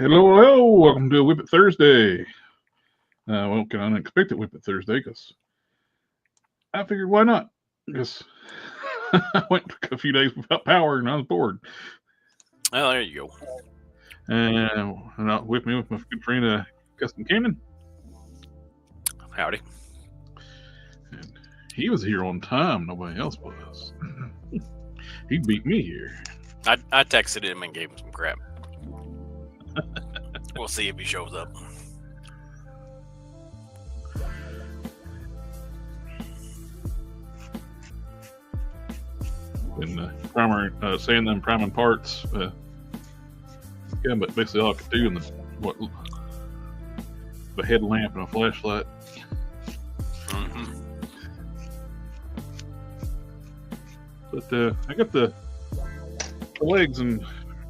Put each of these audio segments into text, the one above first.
Hello, hello. Welcome to WIP IT Thursday. Well, kind of unexpected WIP IT Thursday because I figured why not? Because I went a few days without power and I was bored. Oh, there you go. And I with me with my good friend Custom Cannon. Howdy. And he was here on time. Nobody else was. He beat me here. I texted him and gave him some crap. We'll see if he shows up. And primer, sand them priming parts. Yeah, but basically all I could do in the headlamp and a flashlight. Mm-hmm. But I got the legs in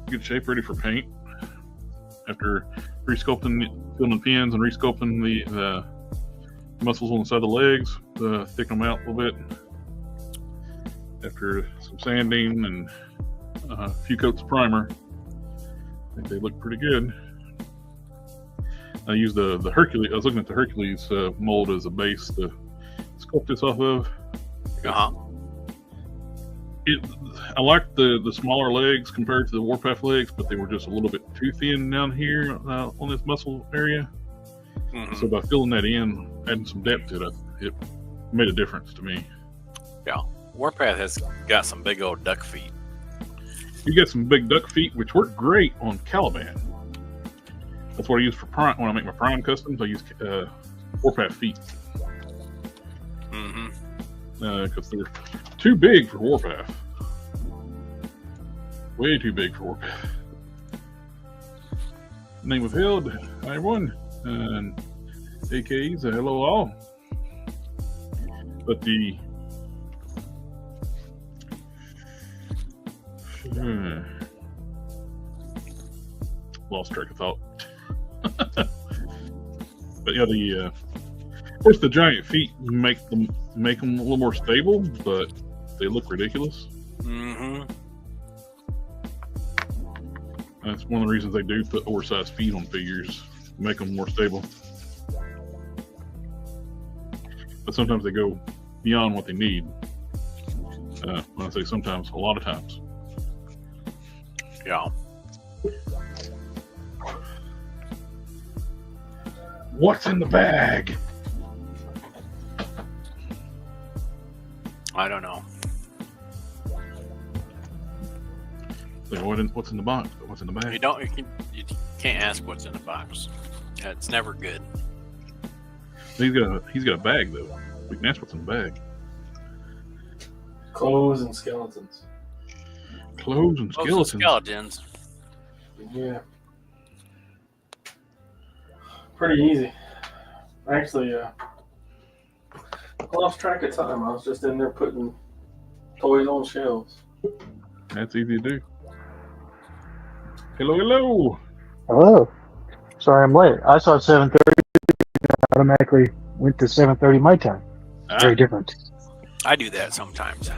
good shape, ready for paint. After re-sculpting, filling the pins and re-sculpting the muscles on the side of the legs, thicken them out a little bit. After some sanding and a few coats of primer, I think they look pretty good. I used the Hercules. I was looking at the Hercules mold as a base to sculpt this off of. I liked the smaller legs compared to the Warpath legs, but they were just a little bit too thin down here on this muscle area. Mm-hmm. So by filling that in, adding some depth to it, it made a difference to me. Yeah, Warpath has got some big old duck feet. You get some big duck feet, which work great on Caliban. That's what I use for prime. When I make my prime customs, I use Warpath feet. Mm-hmm. Because they're too big for Warpath. Way too big for Warpath. Name withheld. Hi everyone. And AKs, hello all. But the lost track of thought. But yeah, of course the giant feet make them a little more stable, but they look ridiculous. Mm-hmm. That's one of the reasons they do put oversized feet on figures, make them more stable. But sometimes they go beyond what they need. When I say sometimes, a lot of times. Yeah. What's in the bag? I don't know. What's in the box? What's in the bag? You can't ask what's in the box. It's never good. He's got a bag though. We can ask what's in the bag. Clothes and skeletons. Clothes and Skeletons. Yeah. Pretty easy. Actually, I lost track of time. I was just in there putting toys on shelves. That's easy to do. Hello, hello. Hello. Sorry I'm late. I saw 7:30. Automatically went to 7:30 my time. Very different. I do that sometimes.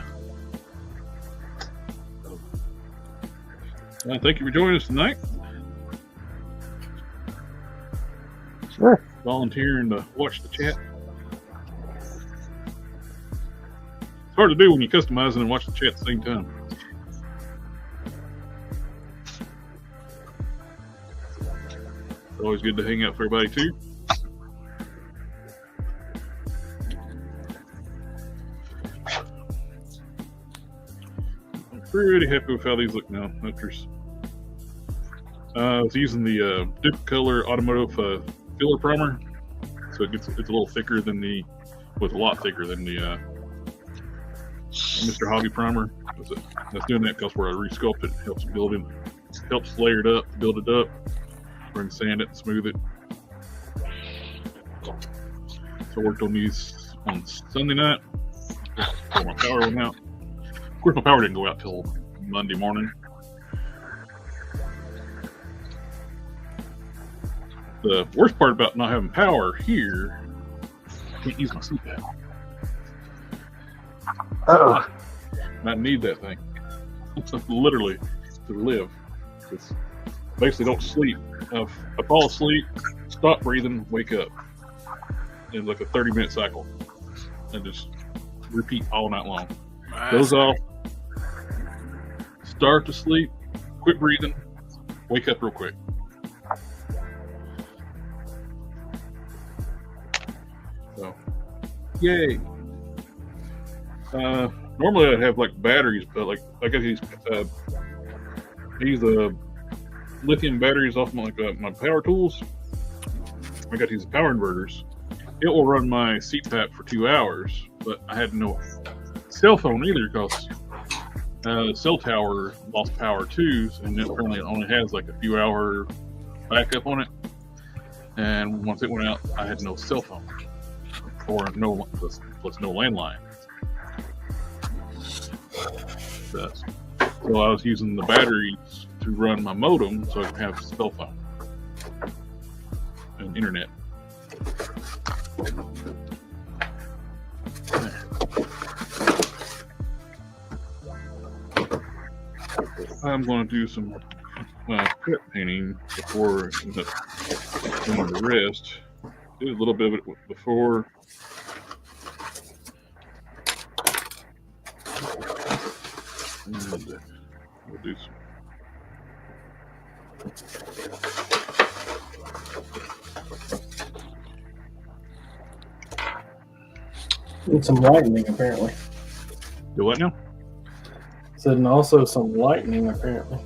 Thank you for joining us tonight. Sure. Volunteering to watch the chat. It's hard to do when you're customizing and watch the chat at the same time. It's always good to hang out with everybody too. I'm pretty happy with how these look now. I was using the Different Color Automotive filler primer, so it's a little thicker than a lot thicker than the Mr. Hobby primer. I was doing that because where I resculpt it, helps layer it up, build it up, bring sand it, and smooth it. So I worked on these on Sunday night before my power went out. Of course, my power didn't go out till Monday morning. The worst part about not having power here, I can't use my CPAP. Uh-oh. I need that thing. Literally to live. Basically don't sleep I fall asleep, stop breathing, wake up. It's like a 30-minute cycle. And just repeat all night long. Goes off, start to sleep, quit breathing, wake up real quick. So, yay. Normally I'd have like batteries, but like I got these lithium batteries off my power tools. I got these power inverters. It will run my CPAP for 2 hours, but I had no cell phone either because the cell tower lost power too, and apparently it only has like a few hour backup on it. And once it went out, I had no cell phone or no plus no landline. So I was using the batteries to run my modem so I could have cell phone and internet. I'm going to do some cut painting before doing the rest. Did a little bit of it before. And we'll do some. And some lightning, apparently. Do what now? Said, and also some lightning, apparently.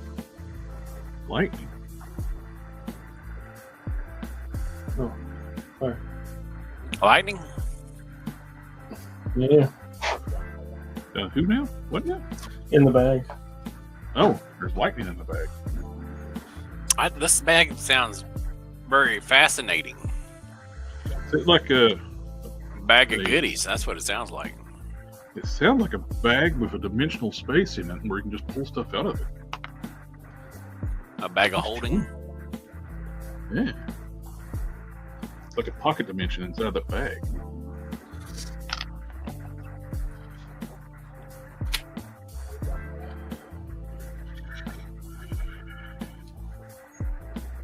Lightning? Oh, sorry. Lightning? Yeah, Who now? What now? in the bag. Oh, there's lightning in the bag. This bag sounds very fascinating. It's like a Bag of goodies. That's what it sounds like. It sounds like a bag with a dimensional space in it where you can just pull stuff out of it. A bag of holding. Yeah. It's like a pocket dimension inside the bag.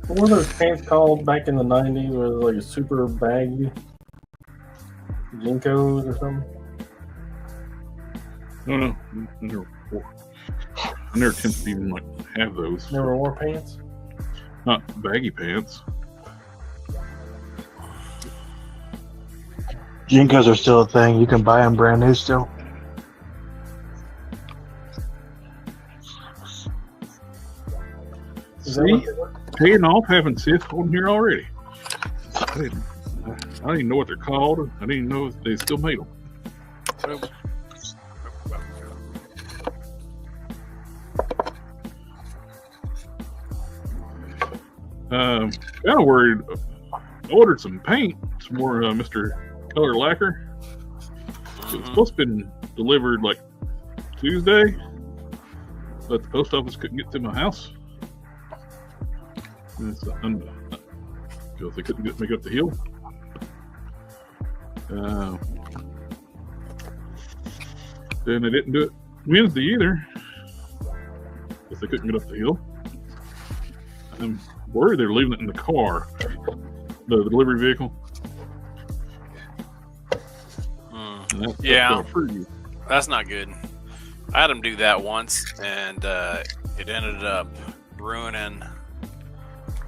What were those pants called back in the 90s? Where it was like a super baggy? Jinkos or something? No. I never tend to even like have those. Never wore pants? Not baggy pants. Jinkos are still a thing. You can buy them brand new still. See? Paying off having Sith on here already. I didn't even know what they're called. I didn't even know if they still made them. Kind of worried. I ordered some paint, some more Mr. Color Lacquer. It was supposed to be delivered like Tuesday, but the post office couldn't get to my house. Because they couldn't make it up the hill. Then they didn't do it Wednesday either, because they couldn't get up the hill. I'm worried they're leaving it in the car, the delivery vehicle. Yeah, that's not good. I had them do that once, and it ended up ruining.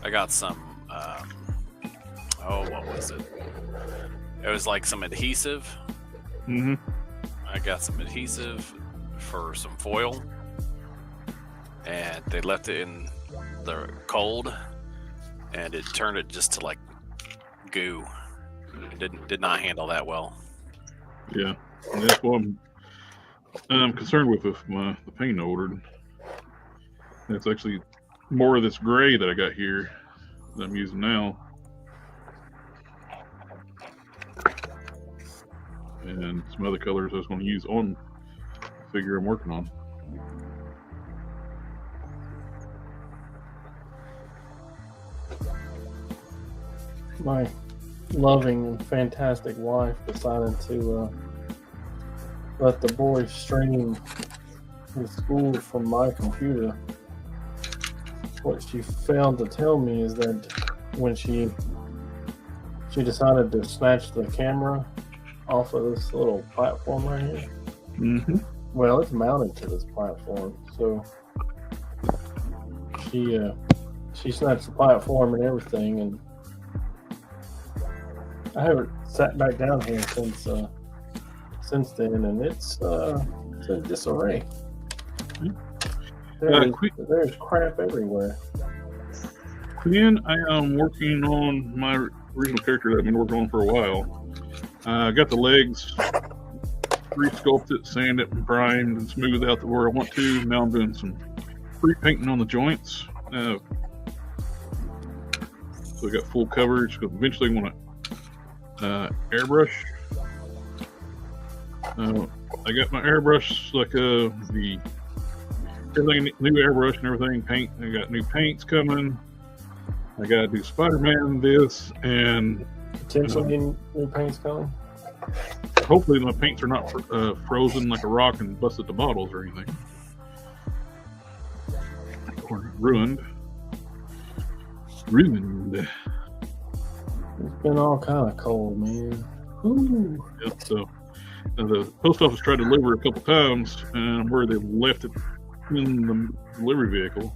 I got some. What was it? It was like some adhesive. Mm-hmm. I got some adhesive for some foil, and they left it in the cold, and it turned it just to like goo. It did not handle that well. Yeah, and that's what I'm concerned with the paint I ordered. That's actually more of this gray that I got here that I'm using now. And some other colors I was going to use on the figure I'm working on. My loving and fantastic wife decided to let the boys stream his school from my computer what she failed to tell me is that when she decided to snatch the camera off of this little platform right here. Mm-hmm. Well, it's mounted to this platform, so she snatched the platform and everything, and I haven't sat back down here since then, and it's in disarray. There's crap everywhere. Quinn, I am working on my original character that I've been working on for a while. I got the legs re-sculpted, sanded, and primed, and smoothed out to where I want to. Now I'm doing some pre-painting on the joints. So I got full coverage, because eventually I want to airbrush. I got my airbrush, like the everything, new airbrush and everything, paint. I got new paints coming. I got to do Spider-Man this, and Potentially new paints coming. hopefully my paints are not frozen like a rock and busted the bottles or anything. Or ruined. It's been all kind of cold, man. Ooh. Yep, so the post office tried to deliver a couple times, and where they left it in the delivery vehicle,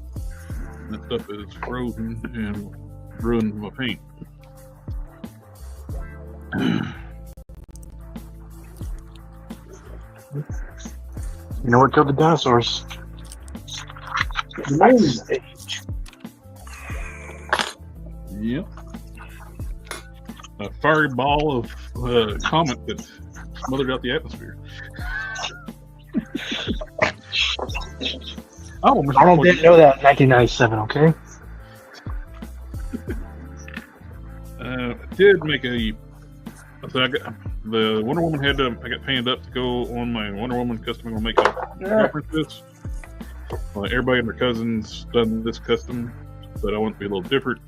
that stuff is frozen and ruined my paint. You know what killed the dinosaurs? Nice. Yep. A fiery ball of comet that smothered out the atmosphere. Oh, Mr. Arnold didn't know that in 1997, okay? Did make a. So I got the Wonder Woman I got painted up to go on my Wonder Woman custom. I'm gonna make a reference to this. Everybody and their cousins done this custom, but I want it to be a little different.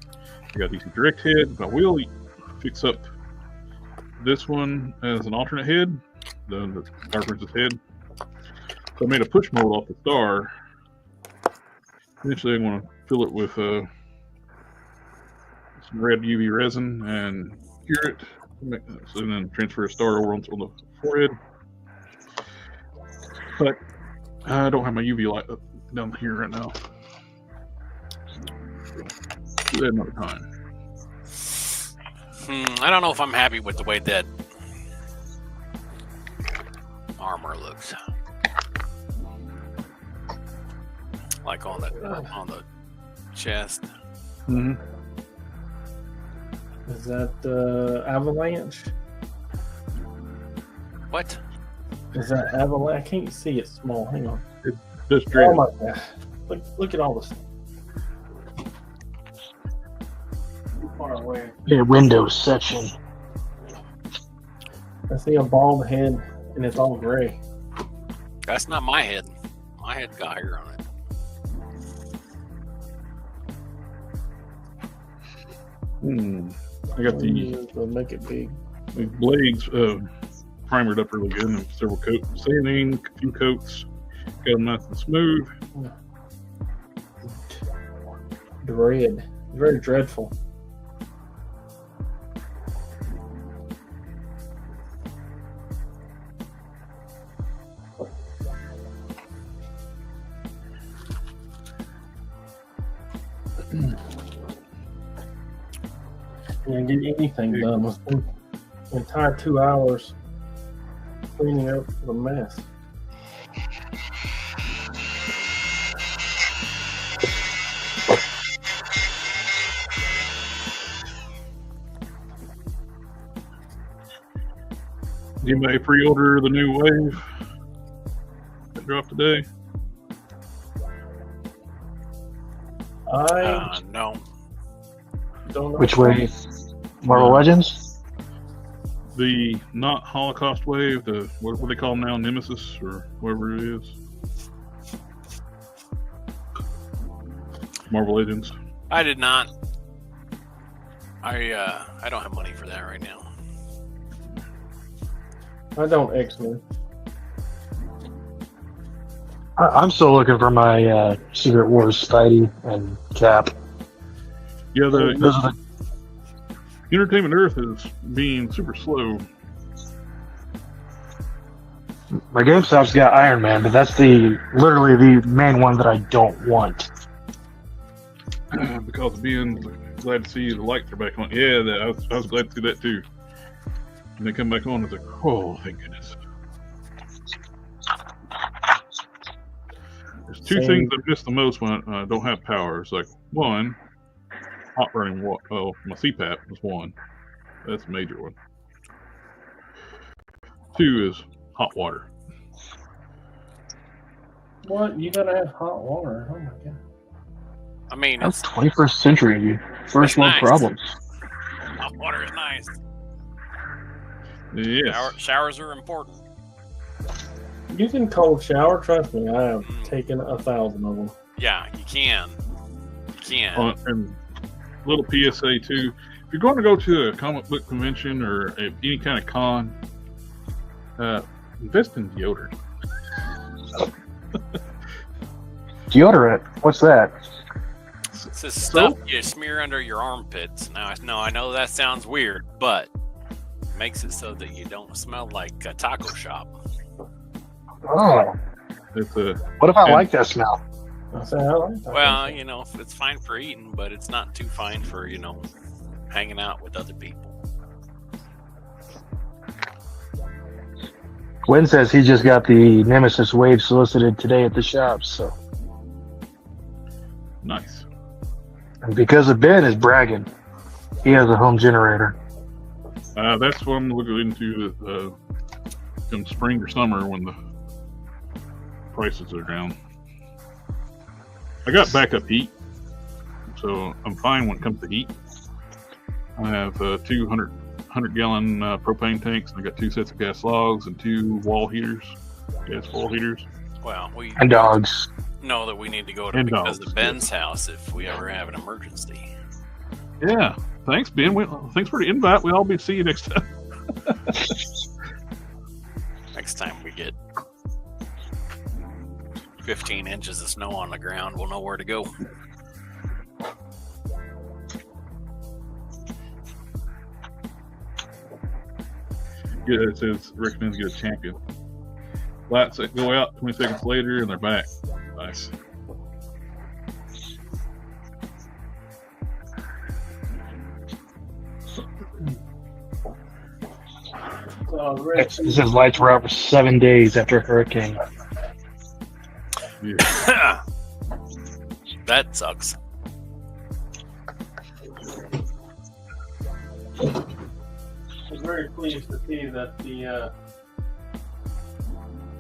I got DC Direct head. I will fix up this one as an alternate head, the Harker's head. So I made a push mold off the star. Eventually I'm going to fill it with some red UV resin and cure it, and then transfer a star over onto the forehead. But I don't have my UV light up down here right now. Do that another time. I don't know if I'm happy with the way that armor looks. Like on the chest. Mm-hmm. Is that avalanche? What? Is that avalanche? I can't see it small. Hang on. Just Oh dread. my god! Look at all this. Too far away. Yeah, Windows section. I see a bald head, and it's all gray. That's not my head. My head got hair on it. I got They'll make it big. the blades primered up really good, and several coats of sanding, a few coats, got them nice and smooth. Dread. Very dreadful. Can't get anything done. It's been the entire 2 hours cleaning up the mess. Anybody pre-order the new wave that dropped today? I No. don't know. Which way? Marvel Legends? The not Holocaust wave, the what do they call them now, Nemesis or whatever it is. Marvel Legends. I did not. I don't have money for that right now. I don't X-Men. I'm still looking for my Secret Wars Spidey and Cap. Yeah, Those are the Entertainment Earth is being super slow. My GameStop's got Iron Man, but that's literally the main one that I don't want. Because of being glad to see the lights are back on. Yeah, I was glad to see that too. And they come back on, it's like, oh, thank goodness. There's two things I miss the most when I don't have power. It's like, one, hot running water. Oh, my CPAP is one. That's a major one. Two is hot water. What? You gotta have hot water. Oh my god. I mean, That's it's 21st century. First world nice. problems. hot water is nice. Yes. Showers are important. You can cold shower. Trust me, I have taken 1,000 of them. Yeah, you can. You can. And little PSA too. If you're going to go to a comic book convention or any kind of con, invest in deodorant. Deodorant? What's that? It's the stuff you smear under your armpits. Now, I know that sounds weird, but it makes it so that you don't smell like a taco shop. Oh. What if I like that smell? Well, you know, it's fine for eating, but it's not too fine for, you know, hanging out with other people. Gwen says he just got the Nemesis Wave solicited today at the shop, so. Nice. And because of Ben is bragging, he has a home generator. That's what I'm looking into in spring or summer when the prices are down. I got backup heat, so I'm fine when it comes to heat. I have 100-gallon propane tanks, and I got 2 sets of gas logs and 2 wall heaters, gas wall heaters. Well, we and dogs. Know that we need to go to because of Ben's house if we ever have an emergency. Yeah, thanks, Ben. Thanks for the invite. We'll all be see you next time. Next time we get 15 inches of snow on the ground, we'll know where to go. Yeah, it says recommends get a champion. Lights that go out 20 seconds later and they're back. Nice. It says lights were out for 7 days after a hurricane. Yeah. That sucks. I was very pleased to see that the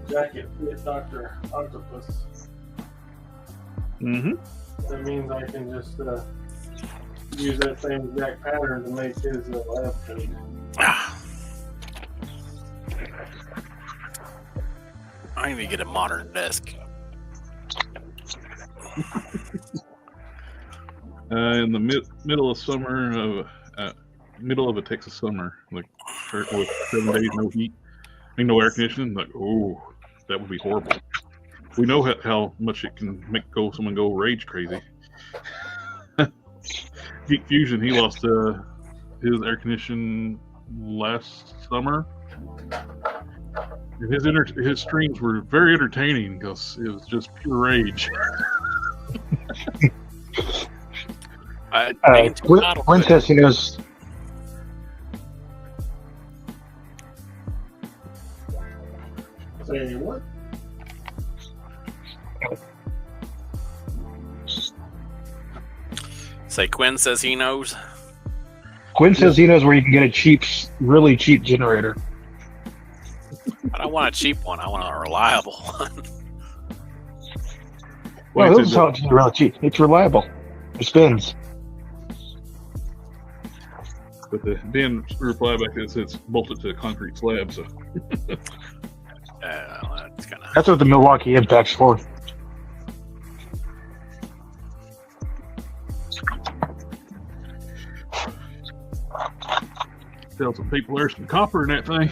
jacket fit Dr. Octopus. Mm-hmm. That means I can just use that same exact pattern to make his lab coat. I need to get a modern desk. In the middle of summer, middle of a Texas summer, like with 7 days no heat, no air conditioning, like, oh, that would be horrible. We know how much it can make someone go rage crazy. Geek Fusion, he lost his air conditioning last summer. And his streams were very entertaining because it was just pure rage. Gwen says he knows. Say what? Say Quinn says he knows. Quinn says he knows where you can get a really cheap generator. I don't want a cheap one. I want a reliable one. Well, this is how it's really cheap. It's reliable. It spins. But the Ben reply back that says bolted to a concrete slab, so. That's what the Milwaukee Impact's for. Tell some people there's some copper in that thing.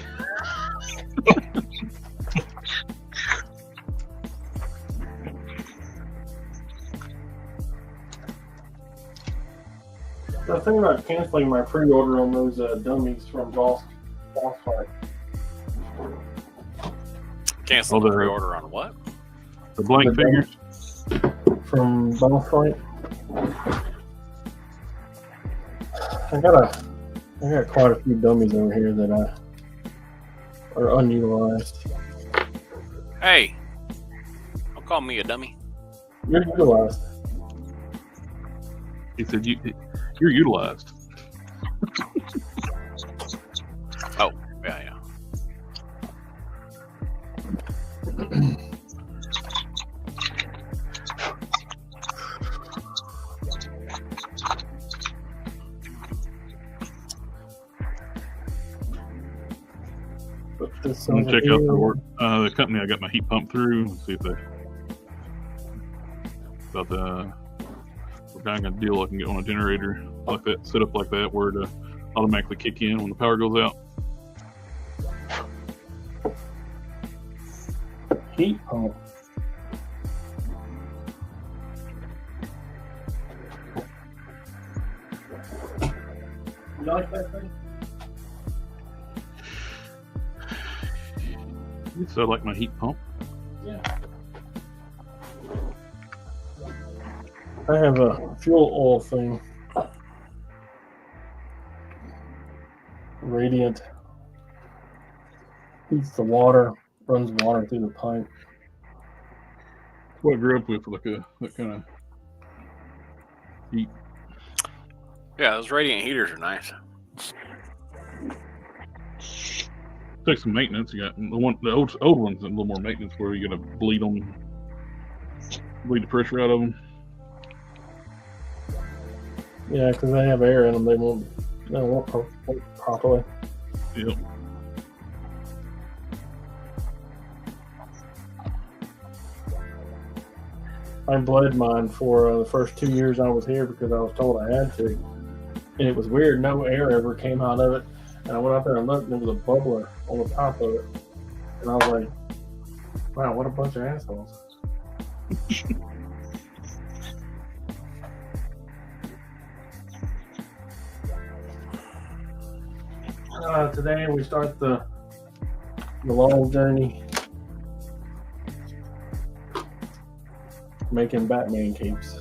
I was thinking about canceling my pre-order on those dummies from Boss Fight. Cancel Oh, the the- pre-order on what? The blank The figures. From Boss Fight. I got quite a few dummies over here that are unutilized. Hey, don't call me a dummy. You're utilized. He said, "You're utilized." Oh, yeah. Put this I'm over gonna check out here. the company I got my heat pump through and see if they about the kind of deal I can get on a generator like that, set up like that, where to automatically kick in when the power goes out. Heat pump. You like that thing? So I like my heat pump. Yeah. I have a fuel oil thing. Radiant. Heats the water, runs water through the pipe. What I grew up with, like that kind of heat. Yeah, those radiant heaters are nice. Takes some maintenance. You got the old ones, a little more maintenance where you got to bleed the pressure out of them. Yeah, because they have air in them. They won't work properly. Yep. I bled mine for the first 2 years I was here because I was told I had to. And it was weird. No air ever came out of it. And I went out there and looked, and there was a bubbler on the top of it. And I was like, wow, what a bunch of assholes. Today we start the long journey making Batman capes.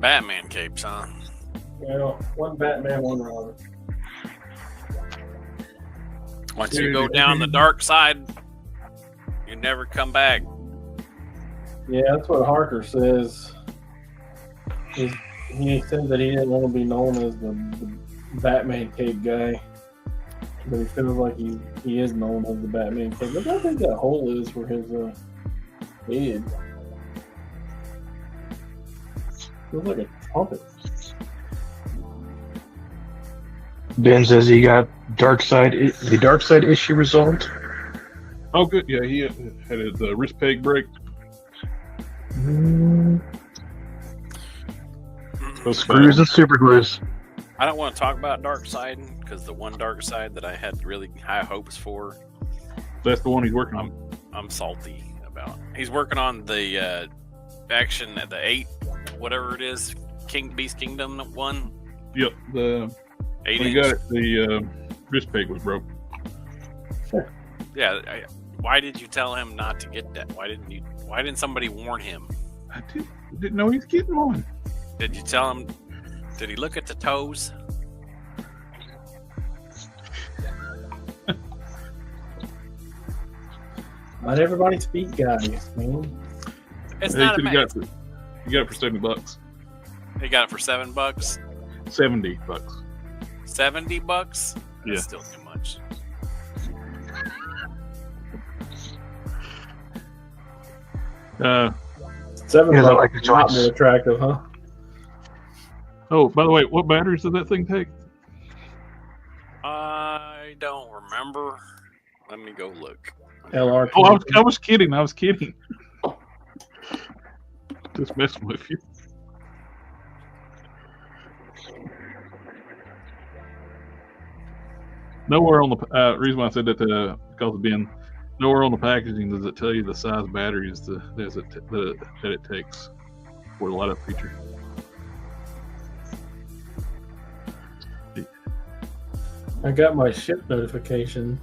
Batman capes, huh? Well, one Batman, one Robin. Once you go down the dark side, you never come back. Yeah, that's what Harker says. He said that he didn't want to be known as the Batman cape guy, but he feels like he is known as the Batman cape. Look how big that hole is for his head. Feels like a trumpet. Ben says he got the dark side issue resolved. Oh, good. Yeah, he had his wrist peg break. Screws and super glues. I don't want to talk about dark side because the one dark side that I had really high hopes for, That's the one he's working on. I'm salty about. He's working on the action at the 8, whatever it is, Beast Kingdom 1. Yep. When 8 he got it, the wrist peg was broke. Yeah. Why did you tell him not to get that? Why didn't somebody warn him? I didn't know he was getting one. Did you tell him? Did he look at the toes? Not everybody speak guys, man. It's He not a got match. he got it for $70. He got it for $7. $70. $70? That's Yeah. still too much. $7 Yeah, I like the is not choice. more attractive, huh? Oh, by the way, what batteries does that thing take? I don't remember. Let me go look. LRP. Oh, I was kidding. I was kidding. Just messing with you. Nowhere on the reason why I said that because of Ben, Nowhere on the packaging does it tell you the size batteries that it takes for the light up feature. I got my ship notification.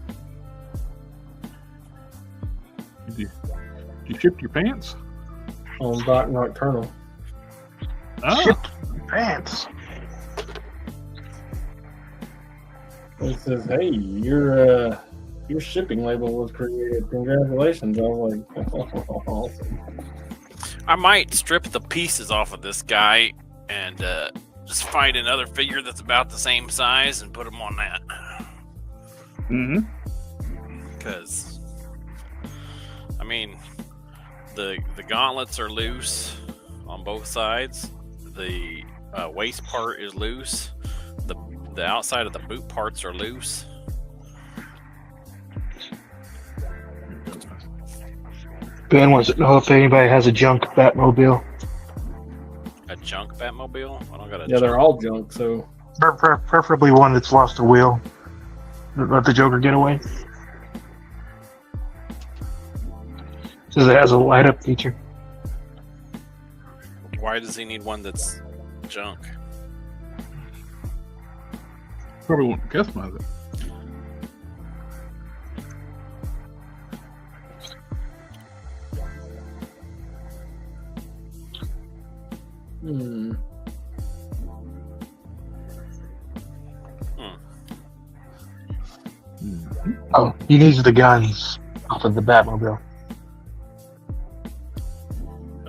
You shipped your pants? On Doc Nocturnal. Ah, Shipped pants. It says, "Hey, your shipping label was created. Congratulations!" I was like, "Oh, awesome." I might strip the pieces off of this guy and just find another figure that's about the same size and put them on that. mm-hmm. Because, I mean, the gauntlets are loose on both sides. The waist part is loose. The outside of the boot parts are loose. Ben wants to know if anybody has a junk Batmobile. A junk Batmobile? I don't got a Yeah, junk. they're all junk. So Preferably one that's lost a wheel. Let the Joker get away. Says it has a light up feature. Why does he need one that's junk? Probably want to customize it. Hmm. Mm-hmm. Oh, he needs the guns off of the Batmobile.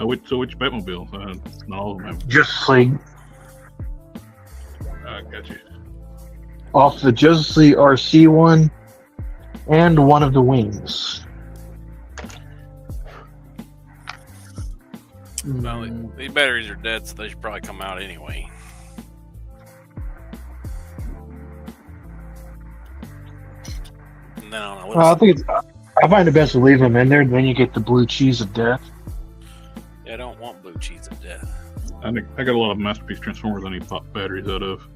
Which Batmobile? Not all of them. Justice League. Got you. Off the Justice League RC one and one of the wings. Well, these batteries are dead, so they should probably come out anyway. And then I don't know what I think I find it best to leave them in there. Then you get the blue cheese of death. I don't want blue cheese of death. I got a lot of Masterpiece Transformers I need to pop batteries out of.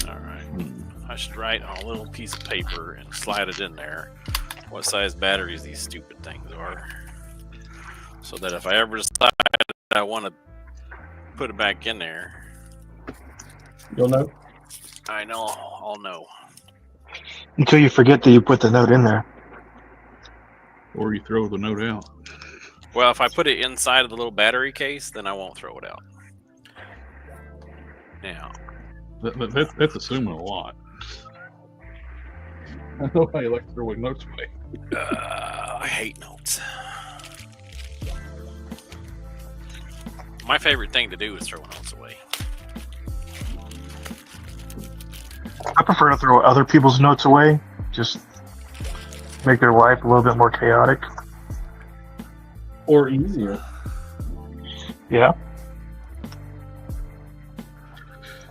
Alright. I should write on a little piece of paper and slide it in there what size batteries these stupid things are. So that if I ever decide I want to put it back in there, You'll know. I know I'll know. Until you forget that you put the note in there. Or you throw the note out. Well, if I put it inside of the little battery case, then I won't throw it out. Now, That's assuming a lot. I know how you like to throw away notes away. I hate notes. My favorite thing to do is throw notes away. I prefer to throw other people's notes away. Just make their life a little bit more chaotic. Or easier. Yeah.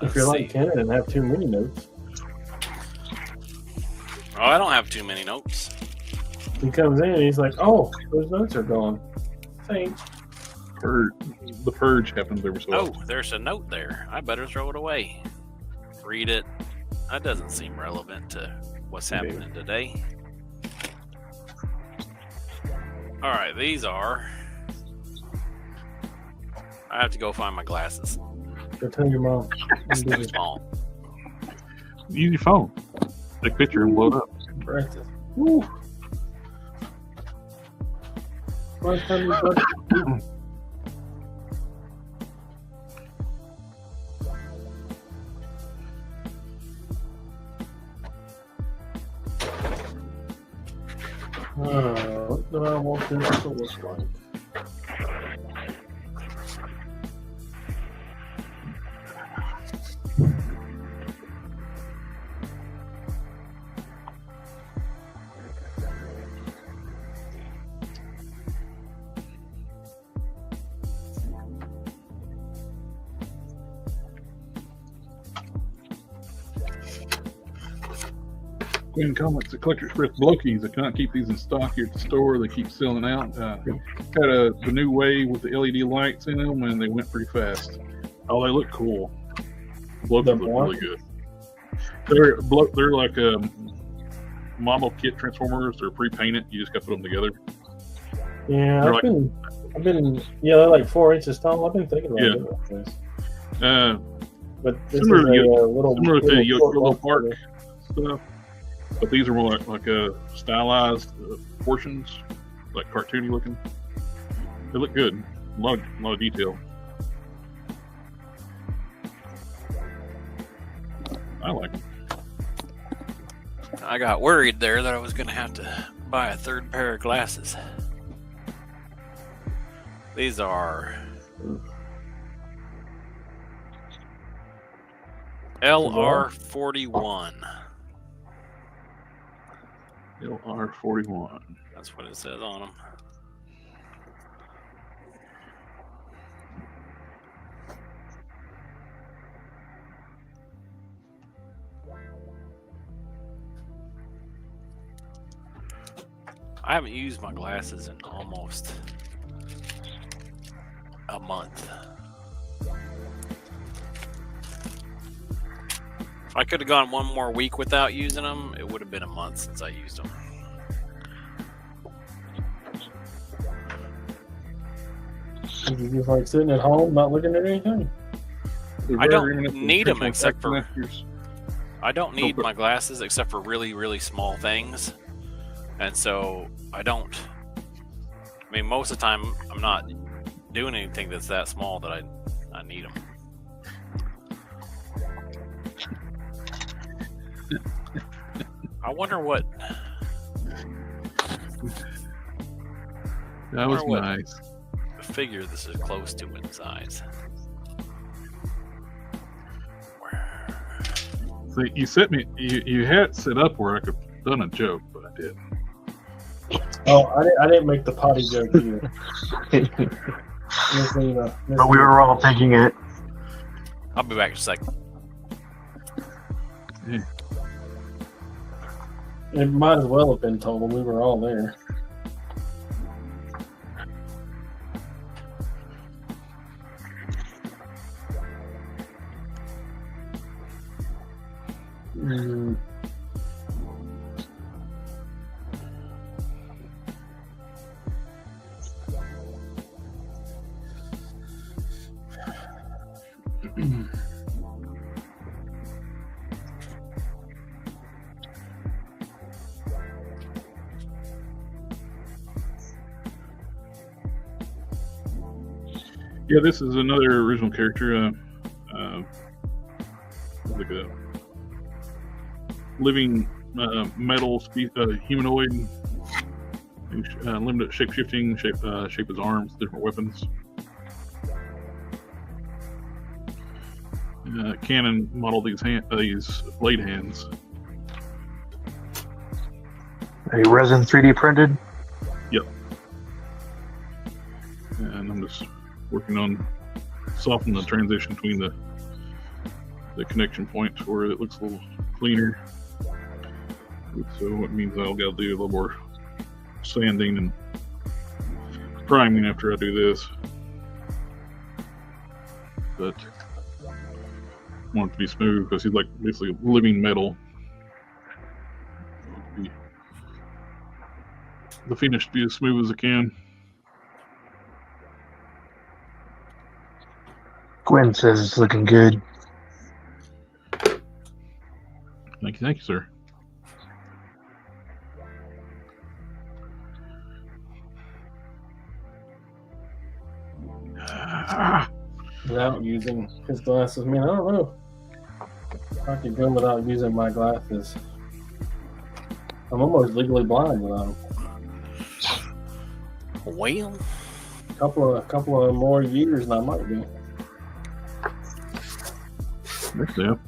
If you're like Ken and have too many notes. Oh, I don't have too many notes. He comes in and he's like, "Oh, those notes are gone." Thanks. The purge happens every so Oh, often. there's a note there. I better throw it away. Read it. That doesn't seem relevant to what's happening today. All right, these are. I have to go find my glasses. Go tell your mom. It's too small. Use your phone. Take a picture and blow it up. Practice. Woo. Last time you touched what do I want this to look like? Queen Comics, the Collector Express Blokies. I cannot keep these in stock here at the store. They keep selling out. Had the new wave with the LED lights in them, and they went pretty fast. Oh, they look cool. Blokes The look what? really good. They're like model kit transformers. They're pre-painted. You just got to put them together. Yeah, They're I've been, yeah, they're like 4 inches tall. I've been thinking about Yeah. it like this. But this Similar is to a little, similar to little Yellow short Park box stuff, but these are more like stylized portions, like cartoony looking. They look good. A lot of detail. I like them. I got worried there that I was going to have to buy a third pair of glasses. These are LR41. LR41. That's what it says on them. I haven't used my glasses in almost a month. If I could have gone one more week without using them, it would have been a month since I used them. You just like sitting at home, not looking at anything. I don't need them except for I don't need my glasses except for really, really small things. And so I don't, I mean, most of the time I'm not doing anything that's that small that I need them. I wonder what. That was nice. Figure this is close to in size. So you set me. You had it set up where I could have done a joke, but I didn't. Oh, I didn't make the potty joke either. But we were all thinking it. I'll be back in a second. Yeah. It might as well have been told. We were all there. Mm. Yeah, this is another original character. Like a living metal humanoid. Limited shape-shifting, shape his arms, different weapons. Canon modeled these blade hands. A resin 3D printed? Yep. And I'm just working on softening the transition between the connection points where it looks a little cleaner. So it means I'll gotta do a little more sanding and priming after I do this. But I want it to be smooth because he's like basically living metal. The finish to be as smooth as it can. Gwen says it's looking good. Thank you, sir. Without using his glasses, man, I don't know. I could go without using my glasses. I'm almost legally blind without them. Well, A couple of more years, and I might be. Next step.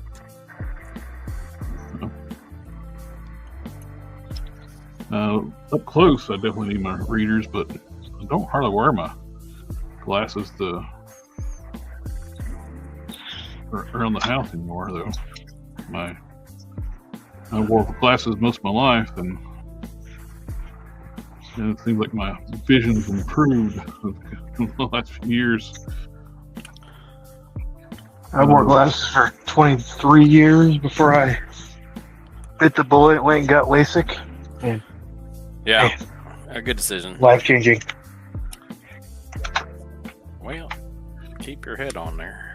Up close, I definitely need my readers, but I don't hardly wear my glasses around the house anymore, though. I wore glasses most of my life, and it seems like my vision's improved in the last few years. I wore glasses for 23 years before I bit the bullet, went and got LASIK. And Yeah, hey, a good decision. life changing. Well, keep your head on there.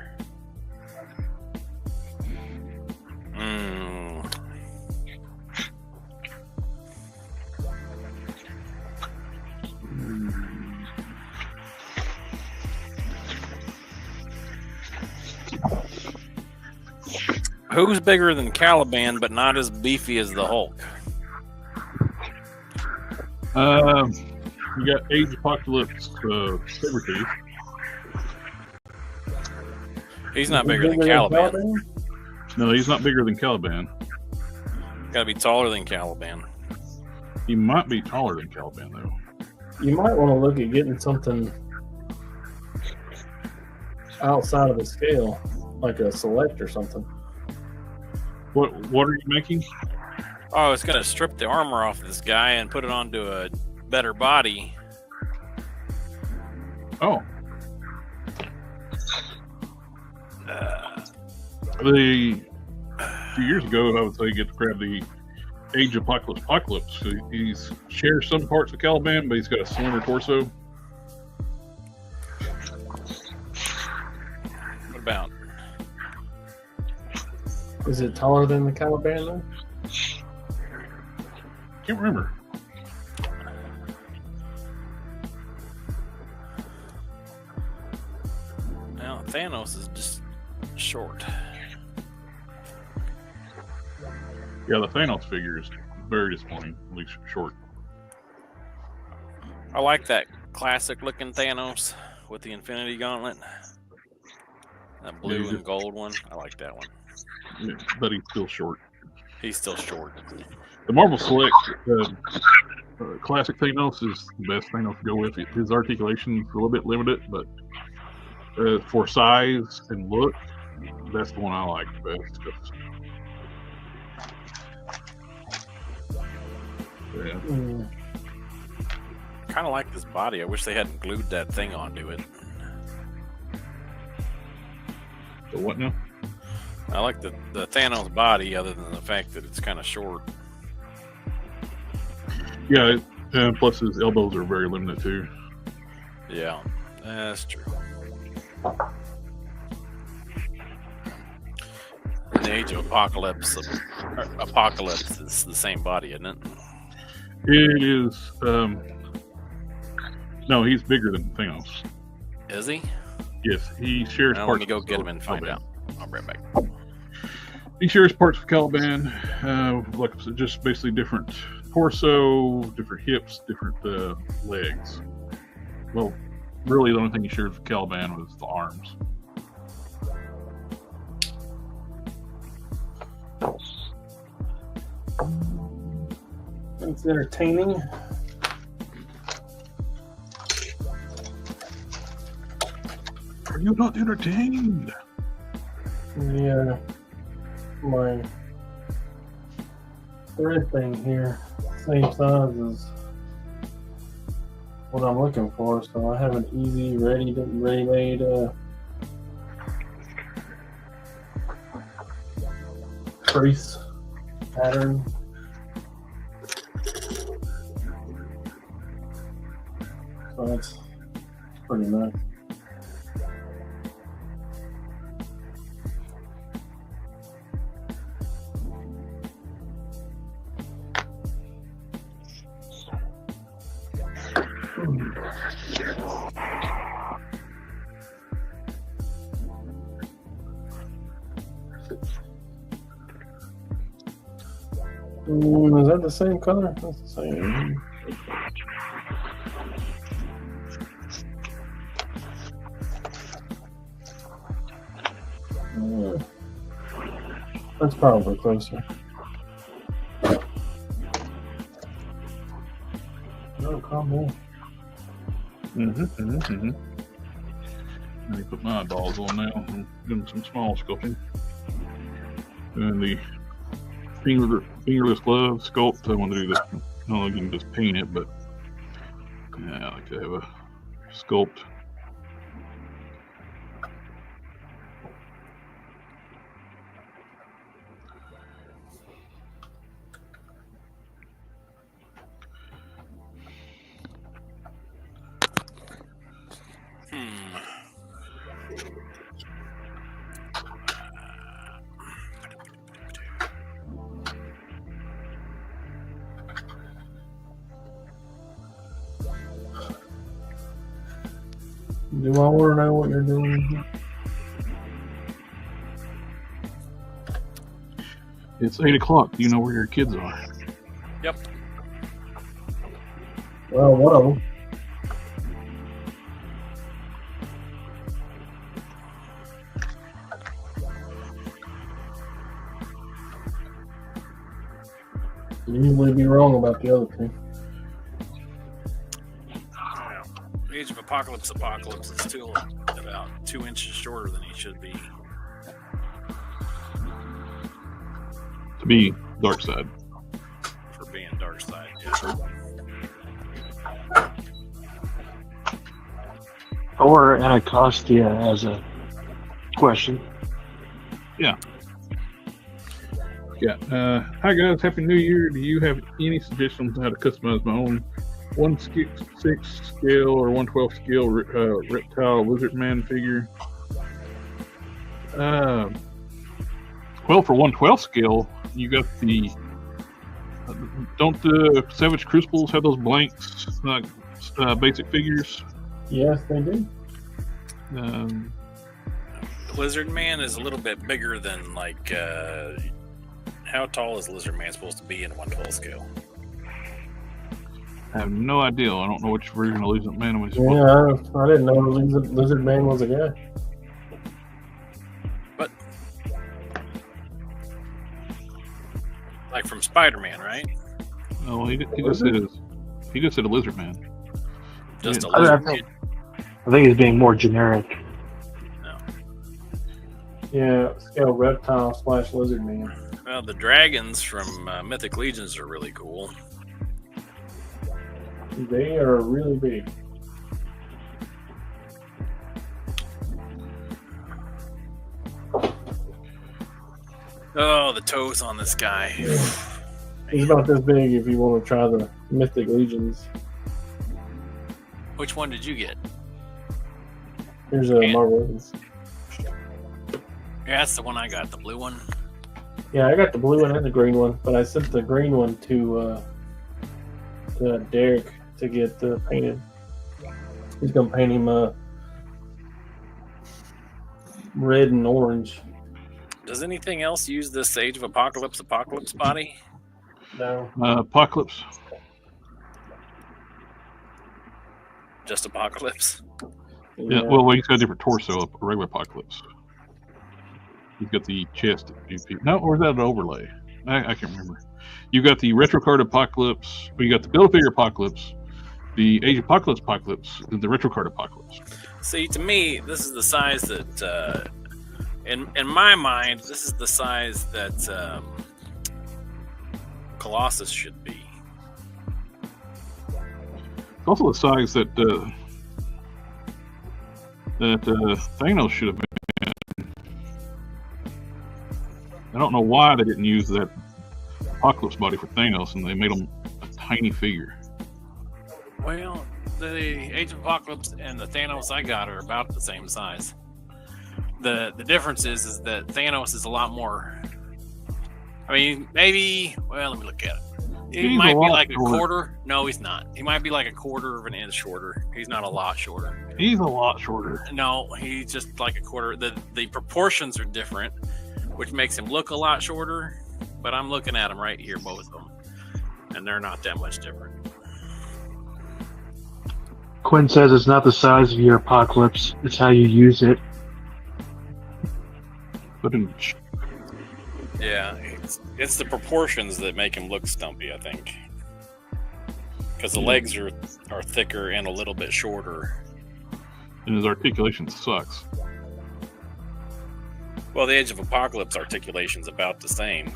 Who's bigger than Caliban but not as beefy as the Hulk? You got Age Apocalypse Sabretooth. He's not bigger than Caliban. No, he's not bigger than Caliban. Got to be taller than Caliban. He might be taller than Caliban, though. You might want to look at getting something outside of the scale, like a Select or something. What are you making? Oh, it's gonna strip the armor off this guy and put it onto a better body. Oh. A few years ago, I would say get to grab the Age Apocalypse. He's shares some parts of Caliban, but he's got a slimmer torso. What about? Is it taller than the Caliban though? Can't remember. Now Thanos is just short. Yeah, the Thanos figure is very disappointing, at least short. I like that classic looking Thanos with the Infinity Gauntlet. That blue and gold one. I like that one. Yeah, but he's still short. He's still short. The Marvel Select classic Thanos is the best Thanos to go with. His articulation is a little bit limited, but for size and look, that's the one I like the best. Yeah. Kind of like this body. I wish they hadn't glued that thing onto it. So what now? I like the Thanos body, other than the fact that it's kind of short. Yeah, and plus his elbows are very limited too. Yeah, that's true. In the Age of Apocalypse is the same body, isn't it? It is. No, he's bigger than Thanos. Is he? Yes, he shares Now, parts. let me go of get him and find Caliban. out. I'll be right back. He shares parts of Caliban, like I said, just basically different torso, different hips, different legs. Well, really, the only thing he shared with Caliban was the arms. It's entertaining. Are you not entertained? Yeah, my thread thing here, same size as what I'm looking for, so I have an easy, ready-made crease pattern. So that's pretty nice. Is that the same color? That's the same. That's probably closer. No, calm down. Let me put my eyeballs on now. I'm doing some small sculpting. And the fingerless glove sculpt, I want to do this. Not only can just paint it, but yeah, I like to have a sculpt. Do I want to know what you're doing? It's 8 o'clock. Do you know where your kids are? Yep. Well, one of them. You usually be wrong about the other two. Age of Apocalypse is still about 2 inches shorter than he should be. To be dark side. For being dark side, yeah. Or Anacostia as a question. Yeah. Yeah. Hi guys, Happy New Year. Do you have any suggestions on how to customize my own 1/6 scale or 1/12 scale reptile lizard man figure? Well, for 1/12 scale, you got the don't the Savage Crucibles have those blanks basic figures? Yes, they do. Lizard Man is a little bit bigger than like. How tall is Lizard Man supposed to be in 1/12 scale? I have no idea. I don't know which version of Lizard Man was. Yeah, I didn't know Lizard Man was a guy. But like from Spider-Man, right? No, he just said a Lizard Man. Just a I lizard. think he's being more generic. No. Yeah, scale reptile / Lizard Man. Well, the dragons from Mythic Legions are really cool. They are really big. Oh, the toes on this guy. He's about this big if you want to try the Mythic Legions. Which one did you get? Here's a Marvel's. Yeah, that's the one I got, the blue one. Yeah, I got the blue one and the green one, but I sent the green one to Derek to get painted. He's gonna paint him red and orange. Does anything else use this Age of Apocalypse body? No. Apocalypse. Just Apocalypse? Yeah. Well, he's got a different torso. A regular Apocalypse. He's got the chest. No, or is that an overlay? I can't remember. You got the retro card Apocalypse. Or you got the Build-A-Figure Apocalypse, the Age of Apocalypse, and the retro card Apocalypse. See, to me, this is the size that, in my mind, this is the size that Colossus should be. It's also the size that Thanos should have been. I don't know why they didn't use that Apocalypse body for Thanos, and they made him a tiny figure. Well, the Age of Apocalypse and the Thanos I got are about the same size. The difference is that Thanos is a lot more. I mean, maybe. Well, let me look at it. He might be like a quarter. No, he's not. He might be like a quarter of an inch shorter. He's not a lot shorter. He's a lot shorter. No, he's just like a quarter. The proportions are different, which makes him look a lot shorter. But I'm looking at them right here, both of them, and they're not that much different. Quinn says it's not the size of your Apocalypse; it's how you use it. But in Yeah, it's the proportions that make him look stumpy, I think. Because the legs are thicker and a little bit shorter. and his articulation sucks. Well, the Age of Apocalypse articulation's about the same.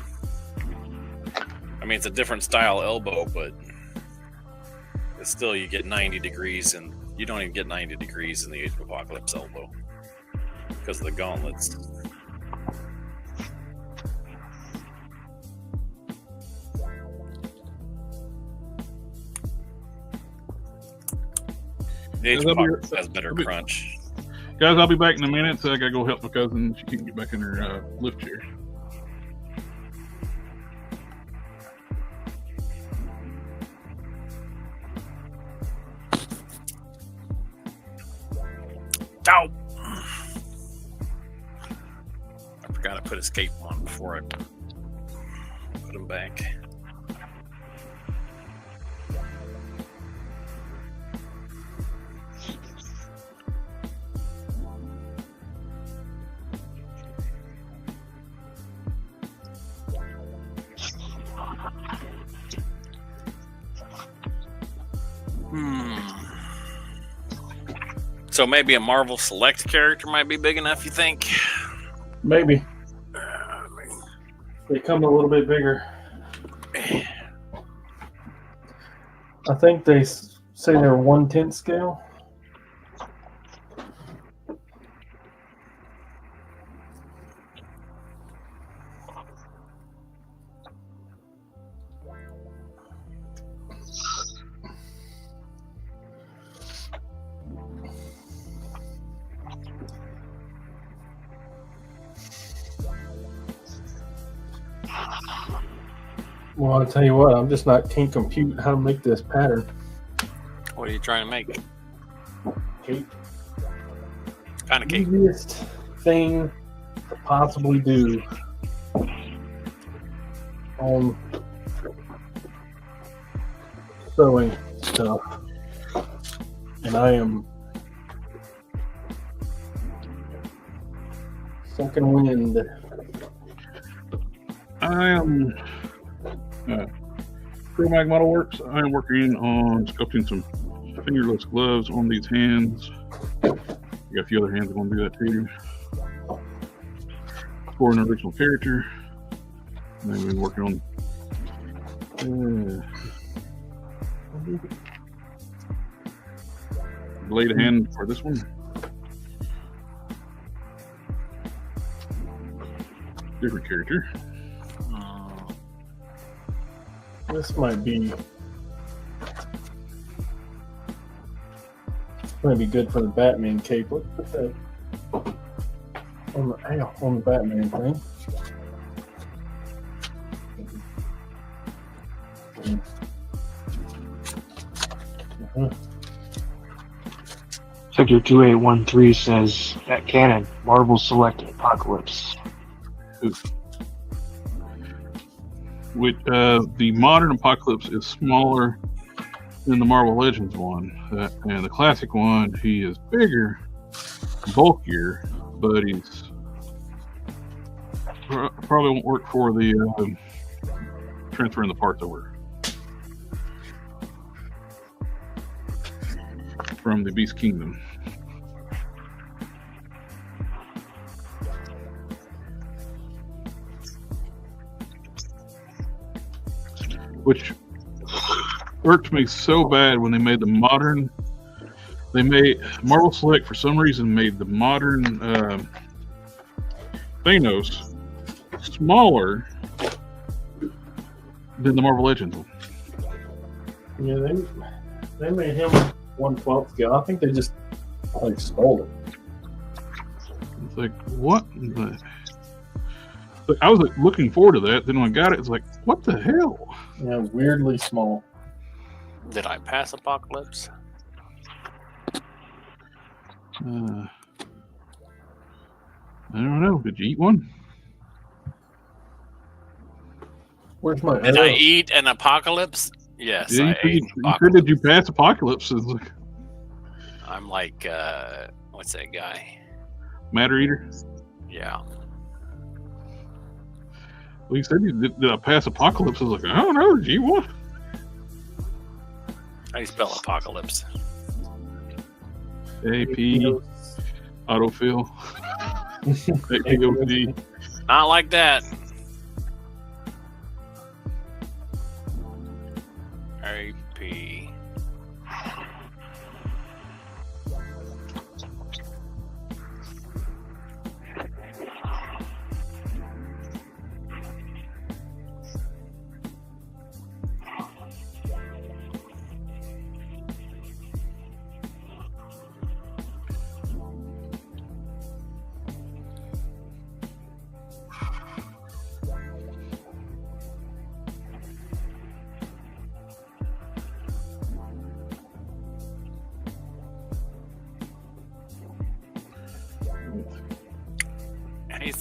I mean, it's a different style elbow, but it's still, you get 90 degrees, and you don't even get 90 degrees in the Age of Apocalypse elbow because of the gauntlets. The Age of Apocalypse has better crunch. Guys, I'll be back in a minute, so I gotta go help my cousin. She can't get back in her lift chair. I forgot to put his cape on before I put him back. So maybe a Marvel Select character might be big enough, you think? Maybe. They come a little bit bigger. I think they say they're 1/10 scale. Well, I'll tell you what, I'm just can't compute how to make this pattern. What are you trying to make? Cape. Kind of cape. Easiest thing to possibly do on sewing stuff. And I am sucking wind. I am Mag Model Works. I am working on sculpting some fingerless gloves on these hands. I got a few other hands that want to do that too. For an original character. And I've been working on blade hand for this one. Different character. This might be good for the Batman cape. Let's put that on the Batman thing. Sector 2813 says that cannon, Marvel Select Apocalypse. With the modern Apocalypse is smaller than the Marvel Legends one, and the classic one he is bigger, bulkier, but he's probably won't work for the transferring the parts over from the Beast Kingdom. Which irked me so bad when they made the modern. They made Marvel Select for some reason made the modern Thanos smaller than the Marvel Legends one. Yeah, they made him 1/12 scale. I think they just stole it. It's like what? I was looking forward to that. Then when I got it, it's like, what the hell? Yeah, weirdly small. Did I pass Apocalypse? I don't know. Did you eat one? Where's my Did arrow? I eat an Apocalypse? Yes, Yeah, I ate Apocalypse. Did you pass Apocalypse? It's like, I'm like, what's that guy? Matter Eater? Yeah. Well, you said you did I pass Apocalypse? I was like, I don't know. Did you eat one? How do you spell Apocalypse? AP autofill. APOC. Not like that. AP.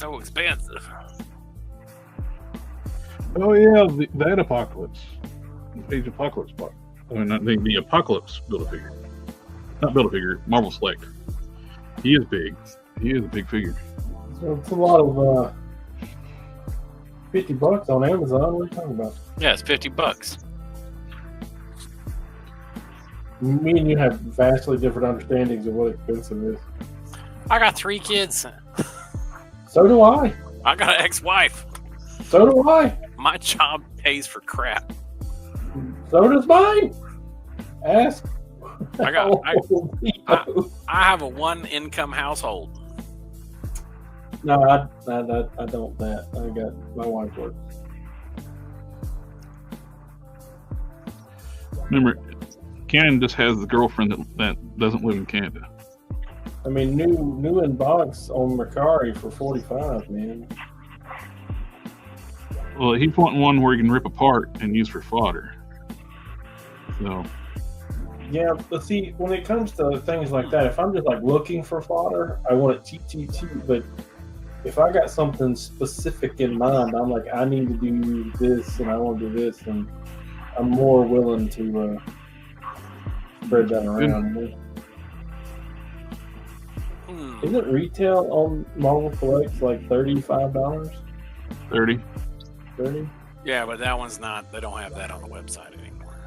so expensive. Oh yeah, that Apocalypse, Age Apocalypse box. I mean, not the Apocalypse Build-A-Figure, not Build-A-Figure. Marvel Select. He is big. He is a big figure. So it's a lot of $50 on Amazon. What are you talking about? Yeah, it's $50. Me and you have vastly different understandings of what expensive is. I got 3 kids. So do I. I got an ex-wife. So do I. My job pays for crap. So does mine. Ask. I have a 1-income household. No, I don't. That I got my wife works. Remember, Cannon just has the girlfriend that doesn't live in Canada. I mean, new in box on Mercari for $45, man. Well, he's wanting one where he can rip apart and use for fodder. So. Yeah, but see, when it comes to things like that, if I'm just like looking for fodder, I want it cheap. But if I got something specific in mind, I'm like, I need to do this and I want to do this, and I'm more willing to spread that around. Isn't retail on Marvel Collects like $35? 30. 30? Yeah, but that one's not. They don't have that on the website anymore.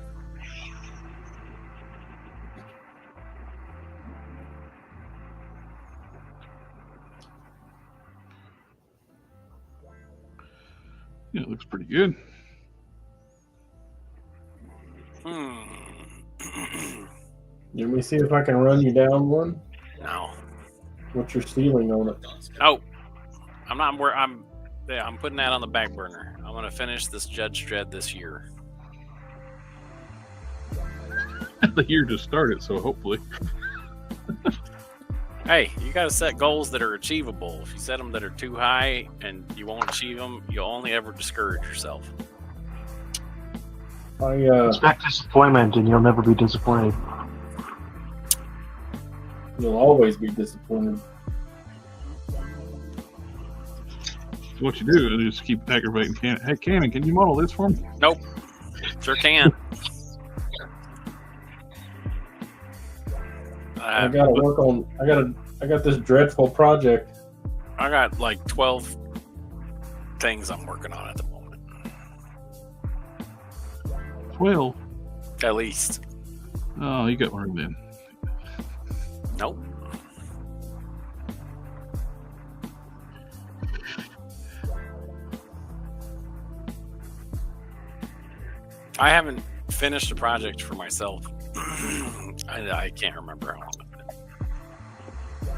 Yeah, it looks pretty good. Let me see if I can run you down one. No. What's your ceiling on it? Oh, I'm not. I'm putting that on the back burner. I'm gonna finish this Judge Dredd this year. The year just started, so hopefully. Hey, you gotta set goals that are achievable. If you set them that are too high and you won't achieve them, you'll only ever discourage yourself. Expect disappointment, and you'll never be disappointed. You'll always be disappointed. So what you do is just keep aggravating Cannon. Hey, Cannon, can you model this for me? Nope. Sure can. I gotta work on. I got this dreadful project. I got like 12 things I'm working on at the moment. 12. At least. Oh, you got one then. Nope. I haven't finished a project for myself. I can't remember how long it's been.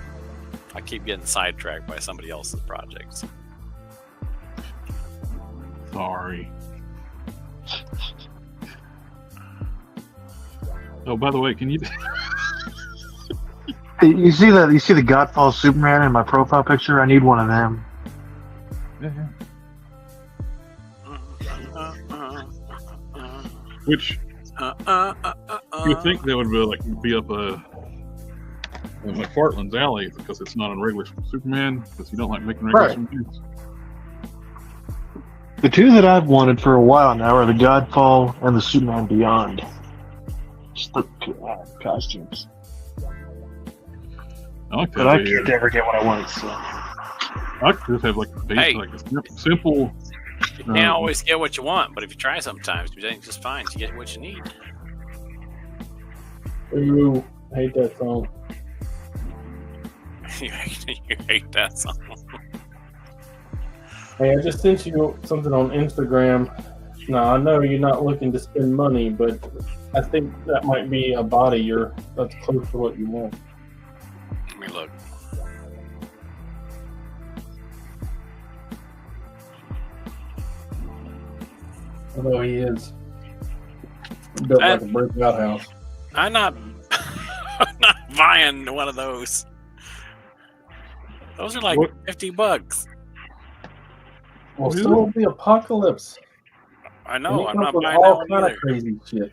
I keep getting sidetracked by somebody else's projects. Sorry. Oh, by the way, can you? You see that? You see the Godfall Superman in my profile picture? I need one of them. Yeah. Which you would think that would be up McFarlane's alley because it's not on regular Superman because you don't like making regular Superman. The two that I've wanted for a while now are the Godfall and the Superman Beyond. Just the costumes. I like that. But I can't ever get what I want. So. I could just have like a basic, like a simple. You can't always get what you want, but if you try sometimes, you think just fine. You get what you need. Ooh, I hate that song. You hate that song. Hey, I just sent you something on Instagram. Now, I know you're not looking to spend money, but I think that might be a body that's close to what you want. Let me look. Although he is built like a brick outhouse. I'm not buying one of those. Those are like $50. Well, so will the Apocalypse. I know. I'm not buying all that kind one of crazy shit.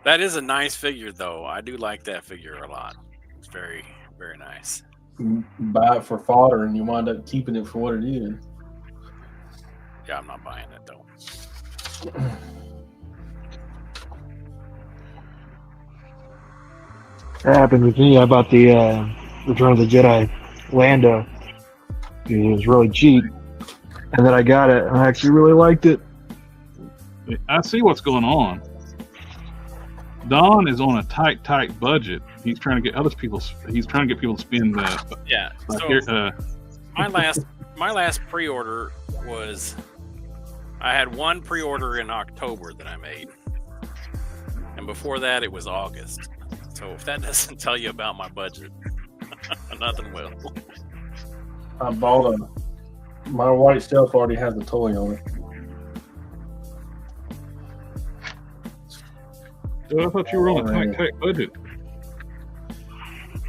That is a nice figure, though. I do like that figure a lot. It's very, very nice. buy it for fodder and you wind up keeping it for what it is. Yeah, I'm not buying it though. That happened with me. I bought the Return of the Jedi Lando. It was really cheap, and then I got it, and I actually really liked it. I see what's going on. Don is on a tight budget. He's trying to get people to spend. Yeah. So my last pre-order was, I had one pre-order in October that I made, and before that it was August. So if that doesn't tell you about my budget, nothing will. I bought my white shelf already has a toy on it. Well, I thought you were on a tight budget.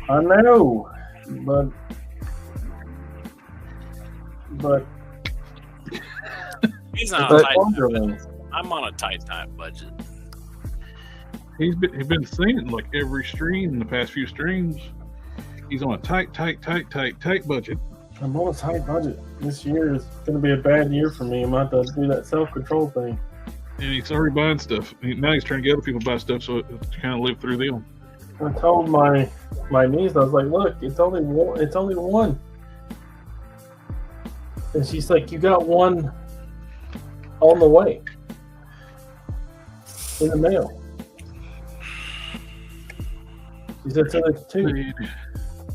I know, but He's on a tight budget. I'm on a tight budget. He's been saying like every stream in the past few streams. He's on a tight budget. I'm on a tight budget. This year is going to be a bad year for me. I'm going to have to do that self-control thing. And he's already buying stuff. Now he's trying to get other people to buy stuff so to kind of live through them. I told my niece, I was like, look, it's only one. And she's like, you got one on the way in the mail. She said, so there's two.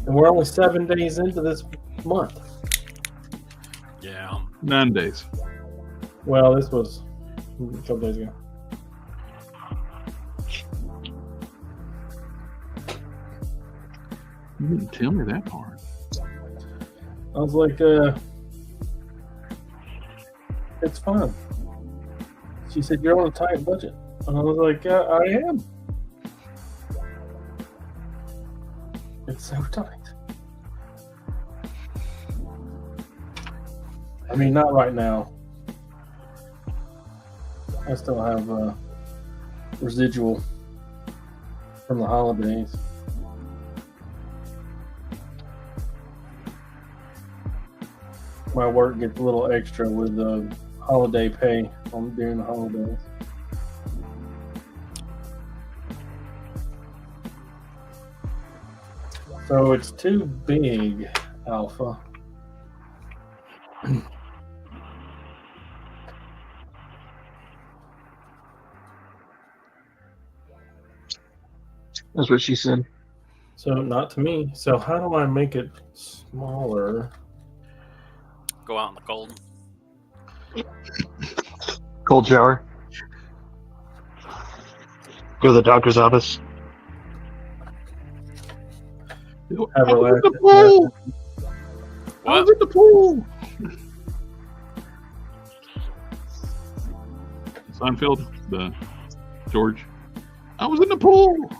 And we're only 7 days into this month. Yeah. 9 days. Well, this was a couple days ago. You didn't tell me that part. I was like, it's fun. She said, you're on a tight budget. And I was like, yeah, I am. It's so tight. I mean, not right now. I still have residual from the holidays. My work gets a little extra with the holiday pay during the holidays. So it's too big, Alpha. That's what she said. So not to me. So how do I make it smaller? Go out in the cold. Cold shower. Go to the doctor's office. Have I was relaxed. in the pool. I was in the pool. Seinfeld, the George. I was in the pool.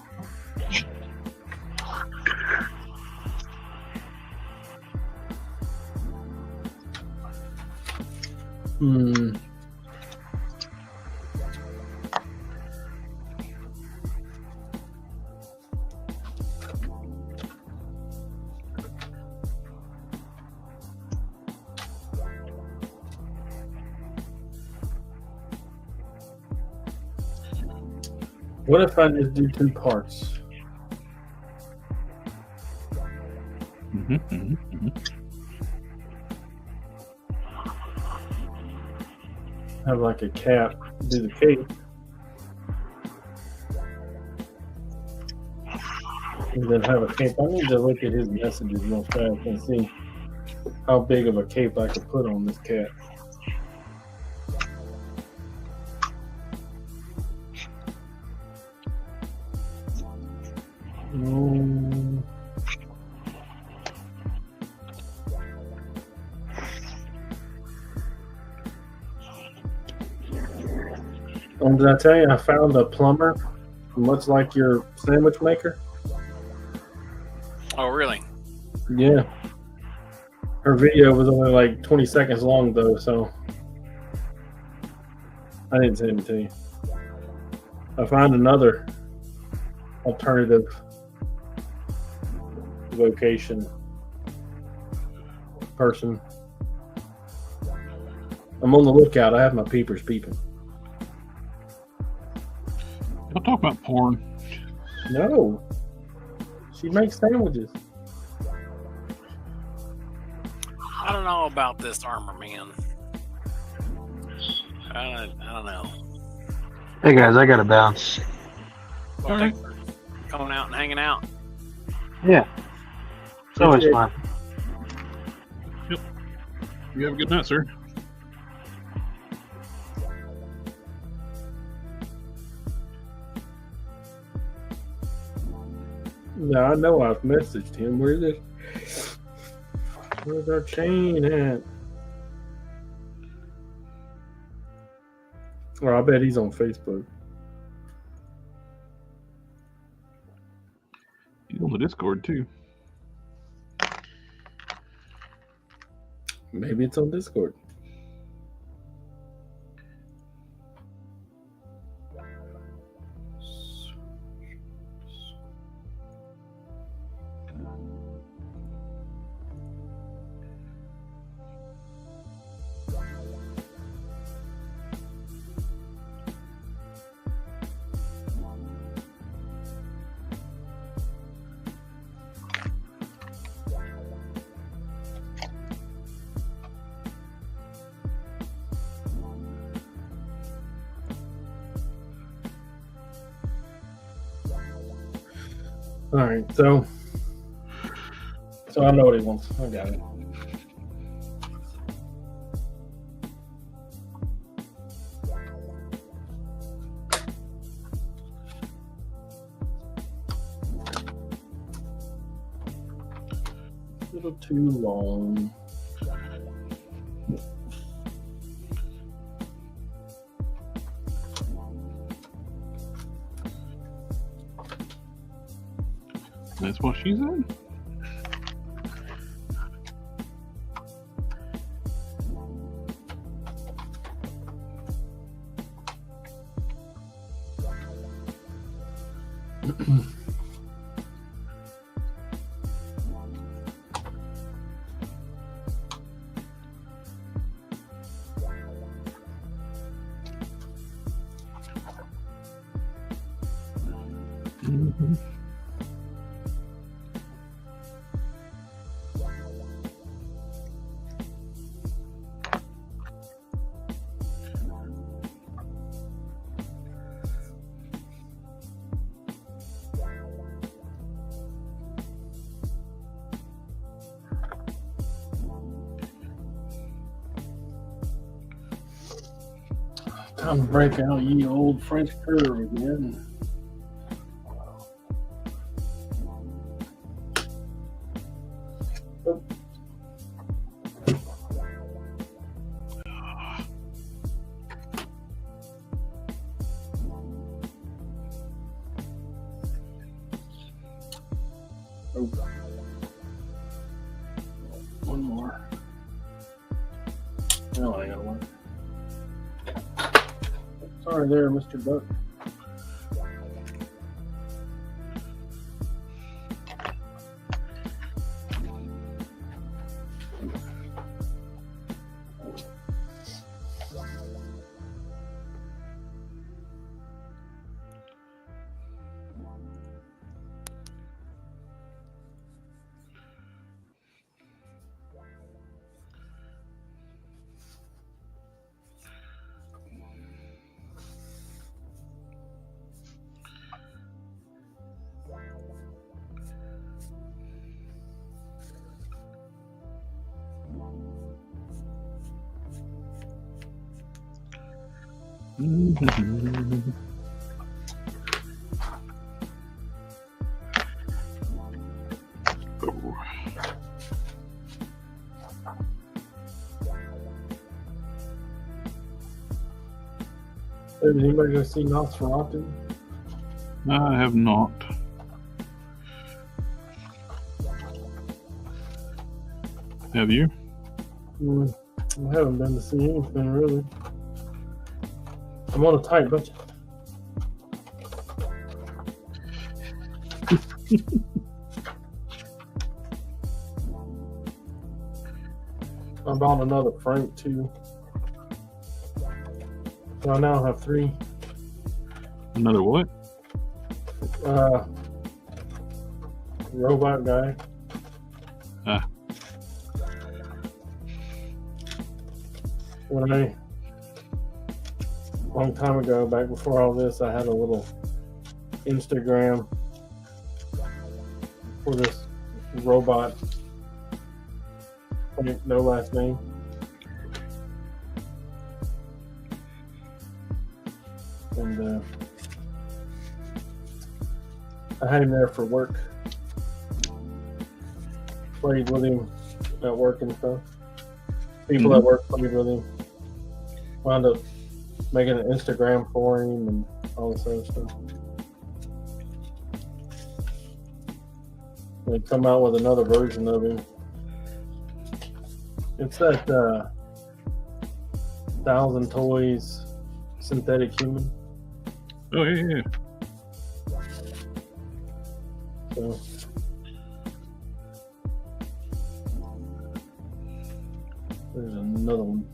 What if I just do 2 parts? Have like a cap, do the cape. And then have a cape. I need to look at his messages real fast and see how big of a cape I could put on this cat. Did I tell you I found a plumber, much like your sandwich maker? Oh, really? Yeah. Her video was only like 20 seconds long, though, so I didn't send it to you. I found another alternative location person. I'm on the lookout. I have my peepers peeping. Don't talk about porn. No. She makes sandwiches. I don't know about this armor man. I don't know. Hey guys, I gotta bounce. Well, All right. thanks for coming out and hanging out. Yeah. It's always fun. You have a good night, sir. No, I know I've messaged him. Where's our chain at? Well, I bet he's on Facebook. He's on the Discord too. Maybe it's on Discord. All right, so I know what he wants. I got it. A little too long. That's what she said. Mm-hmm. Time to break out ye old French curve again. Oh. One more. No, I got one. Sorry there, Mr. Buck. Has anybody go see Nosferatu? I have not. Have you? I haven't been to see anything really. I'm on a tight budget. I bought another Frank too. So I now have 3. Another what? Robot guy. Ah. Long time ago, back before all this, I had a little Instagram for this robot. No last name. And I had him there for work. Played with him at work and stuff. People at work played with him. Wound up making an Instagram for him and all this other stuff. They come out with another version of him. It's that 1,000 Toys synthetic human. Oh yeah. So there's another one.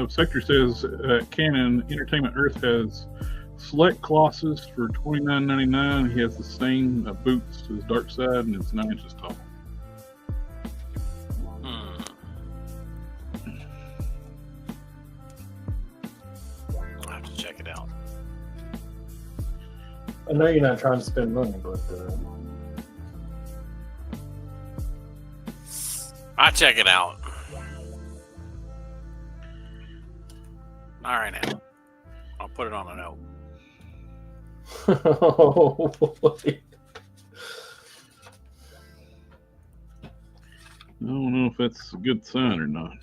Sector says Canon Entertainment Earth has select glosses for $29.99. He has the same boots as Dark Side, and it's 9 inches tall. I'll have to check it out. I know you're not trying to spend money, but I'll check it out. All right, now I'll put it on a note. oh boy. I don't know if that's a good sign or not.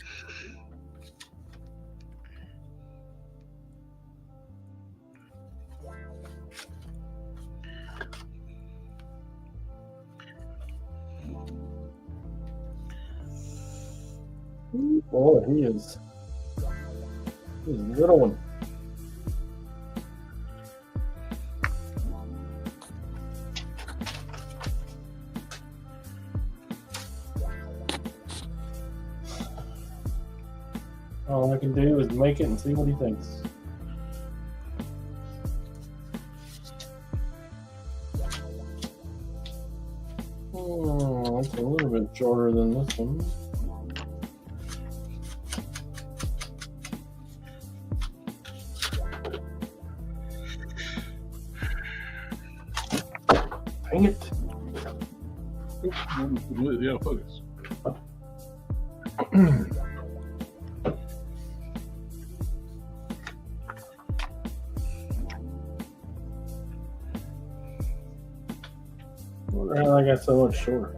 Boy, he's a little one. All I can do is make it and see what he thinks. Oh, it's a little bit shorter than this one. Dang it. Yeah, focus. I got so much shorter.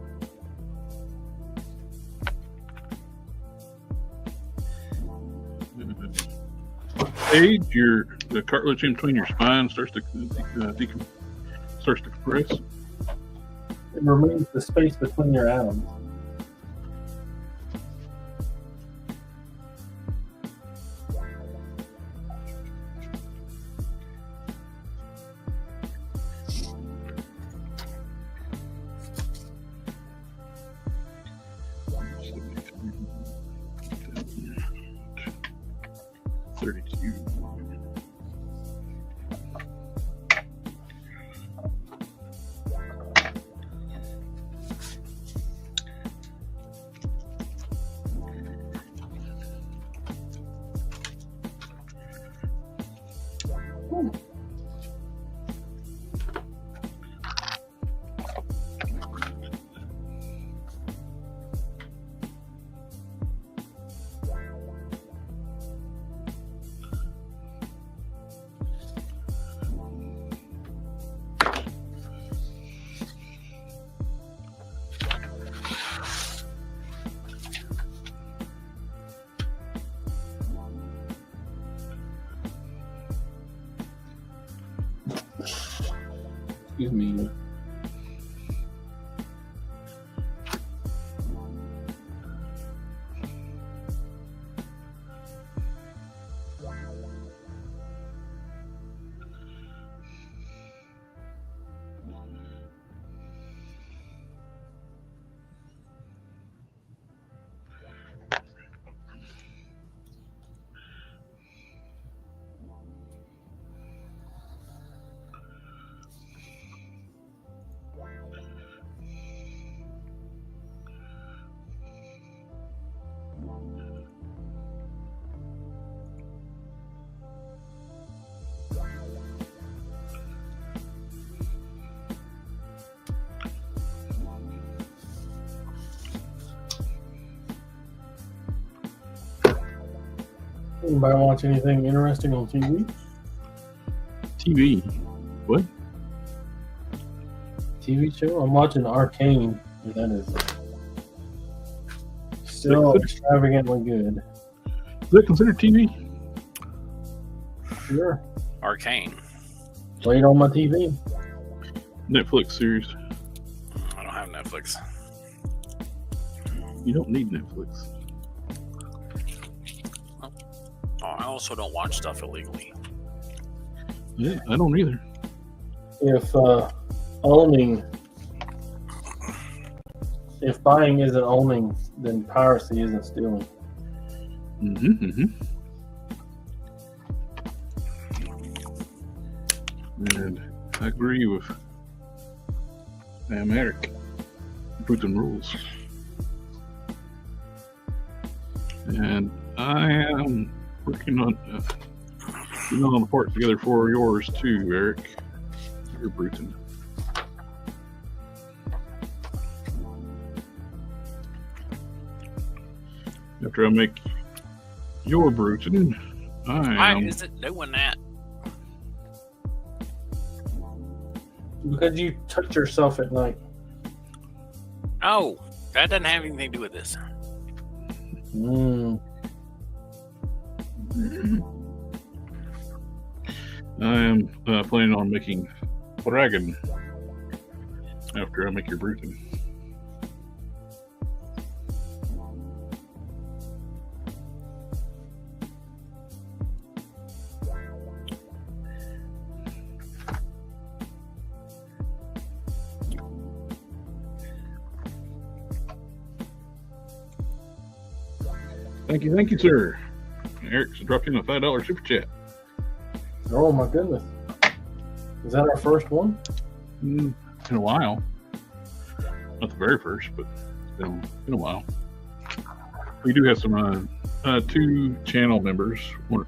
Age, the cartilage in between your spine starts to compress. It removes the space between your atoms. Excuse me. Anybody watch anything interesting on TV? TV. What? TV show? I'm watching Arcane. And that is still extravagantly good. Is that considered TV? Sure. Arcane. Played on my TV. Netflix series. I don't have Netflix. You don't need Netflix. Oh, I also don't watch stuff illegally. Yeah, I don't either. If buying isn't owning, then piracy isn't stealing. And I agree with Eric. Put some rules. And I am working on putting on the parts together for yours too, Eric. You're Bruton. After I make your Bruton, Why is it doing that? Because you touch yourself at night. Oh, that doesn't have anything to do with this. I am planning on making Dragon after I make your Bruton. Thank you, sir. Eric's dropped in a $5 super chat. Oh my goodness. Is that our first one? In a while. Not the very first, but it's been a while. We do have some 2 channel members. 1,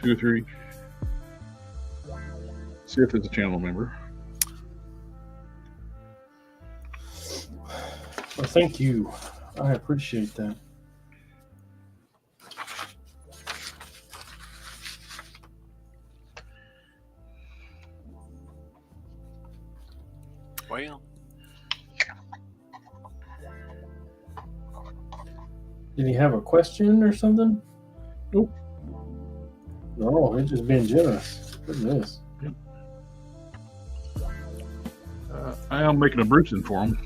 2 or 3. See if it's a channel member. Well, thank you. I appreciate that. Well, did he have a question or something? Nope. No, he's just being generous. Goodness. Yep. I am making a Bruton for him.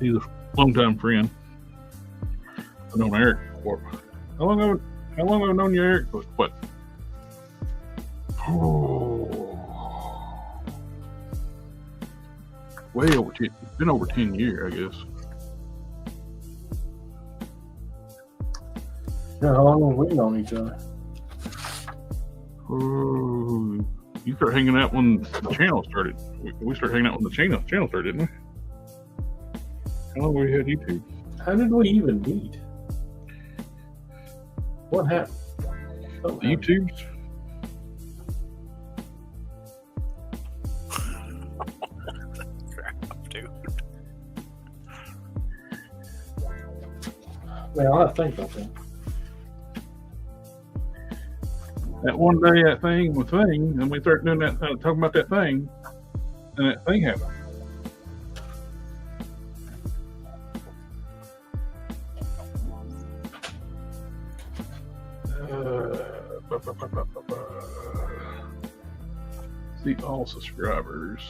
He's a longtime friend. I've known Eric for how long have I known you, Eric? What? Oh, way over 10. It's been over 10 years, I guess. Yeah, how long have we known each other? Oh, you started hanging out when the channel started. We started hanging out when the channel started, didn't we? How long have we had YouTube? How did we even meet? What happened? The YouTubes? Man, I'll have to think about that. That one day, that thing, and we started doing that, talking about that thing, and that thing happened. See all subscribers.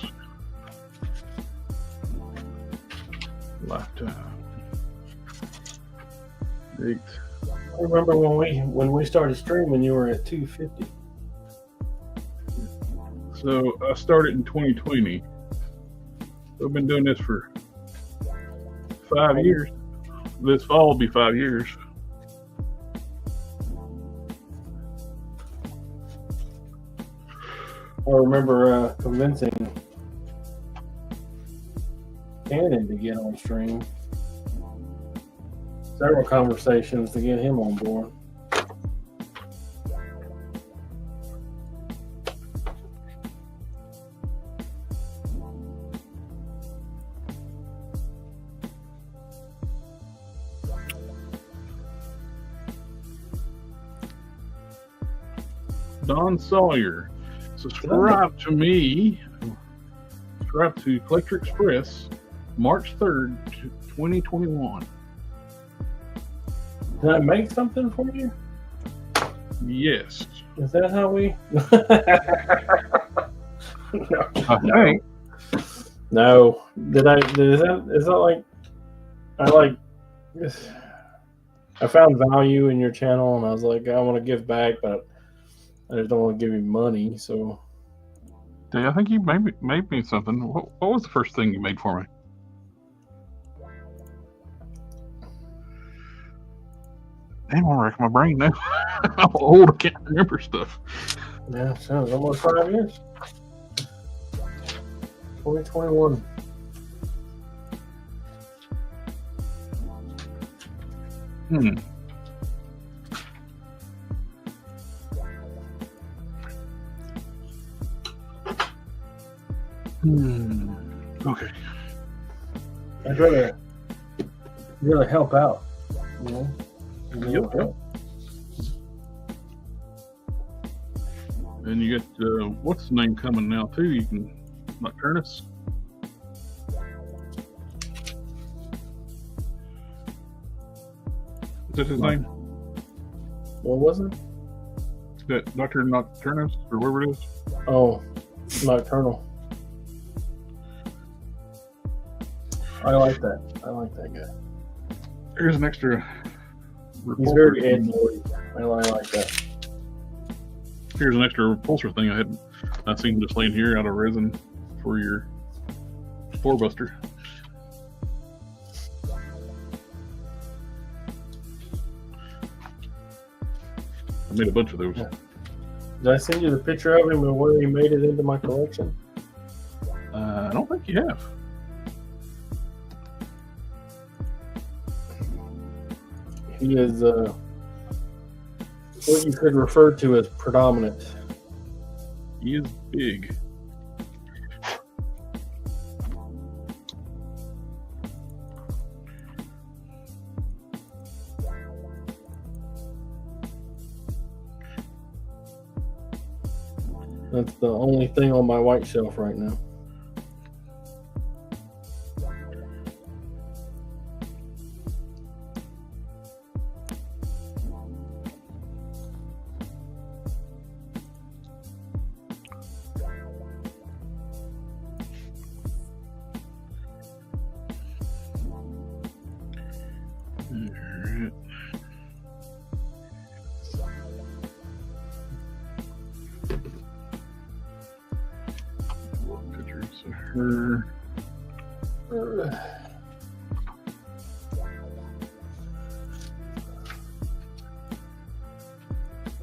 Lifetime. Date. I remember when we started streaming, you were at 250. So I started in 2020. So I've been doing this for 5 years. This fall will be 5 years. I remember convincing Cannon to get on stream. Several conversations to get him on board. Don Sawyer. Subscribe to me. Subscribe to Collector Express, March 3rd, 2021. Did I make something for you? Yes. Is that how we? I think. No. Did I? Is that like? I found value in your channel, and I was like, I want to give back, but I just don't want to give you money. So. I think you made me something. What was the first thing you made for me? Damn, I'm wrecking my brain now. I'm old. I can't remember stuff. Yeah, sounds almost 5 years. 2021. Okay. I'd rather help out. You know? Yep. And you got what's the name coming now too? You can Nocturnus. Is that his name? What was it? That Dr. Nocturnus or whatever it is? Oh, Nocturnal. I like that. I like that guy. Here's an extra. He's very Android. I like that. Here's an extra repulsor thing I seen just laying here out of resin for your Spore Buster. I made a bunch of those. Yeah. Did I send you the picture of him and where he made it into my collection? I don't think you have. He is what you could refer to as predominant. He is big. That's the only thing on my white shelf right now.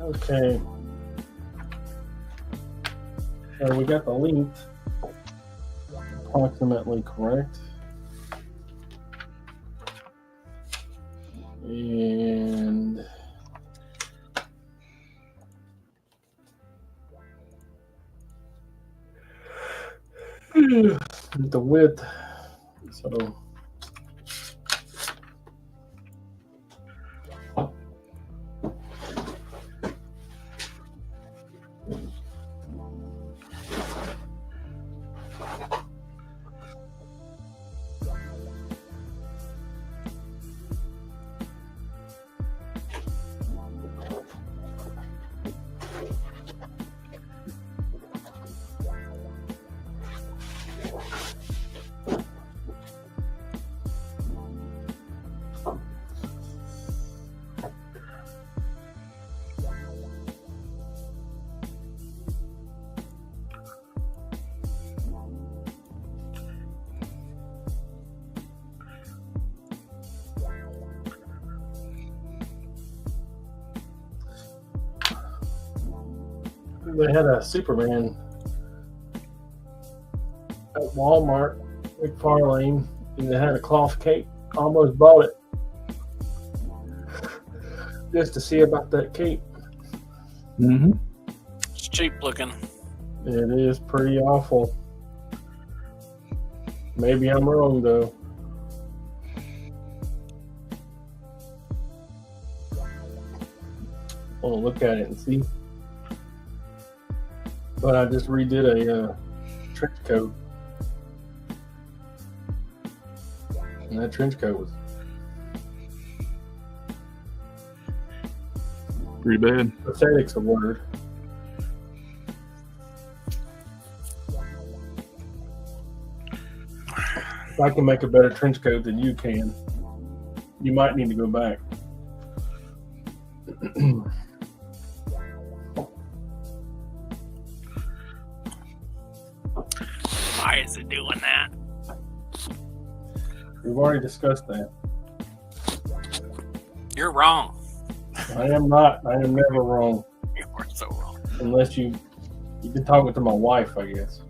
Okay. So we got the length approximately correct. And the width, so they had a Superman at Walmart, McFarlane, and they had a cloth cape. Almost bought it just to see about that cape. Mm-hmm. It's cheap looking. It is pretty awful. Maybe I'm wrong though. Oh, look at it and see. But I just redid a trench coat. And that trench coat was pretty bad. pathetic's a word. If I can make a better trench coat than you can, you might need to go back. Why is it doing that? We've already discussed that. You're wrong. I am not. I am never wrong. You are so wrong. Unless you've been talking to my wife, I guess.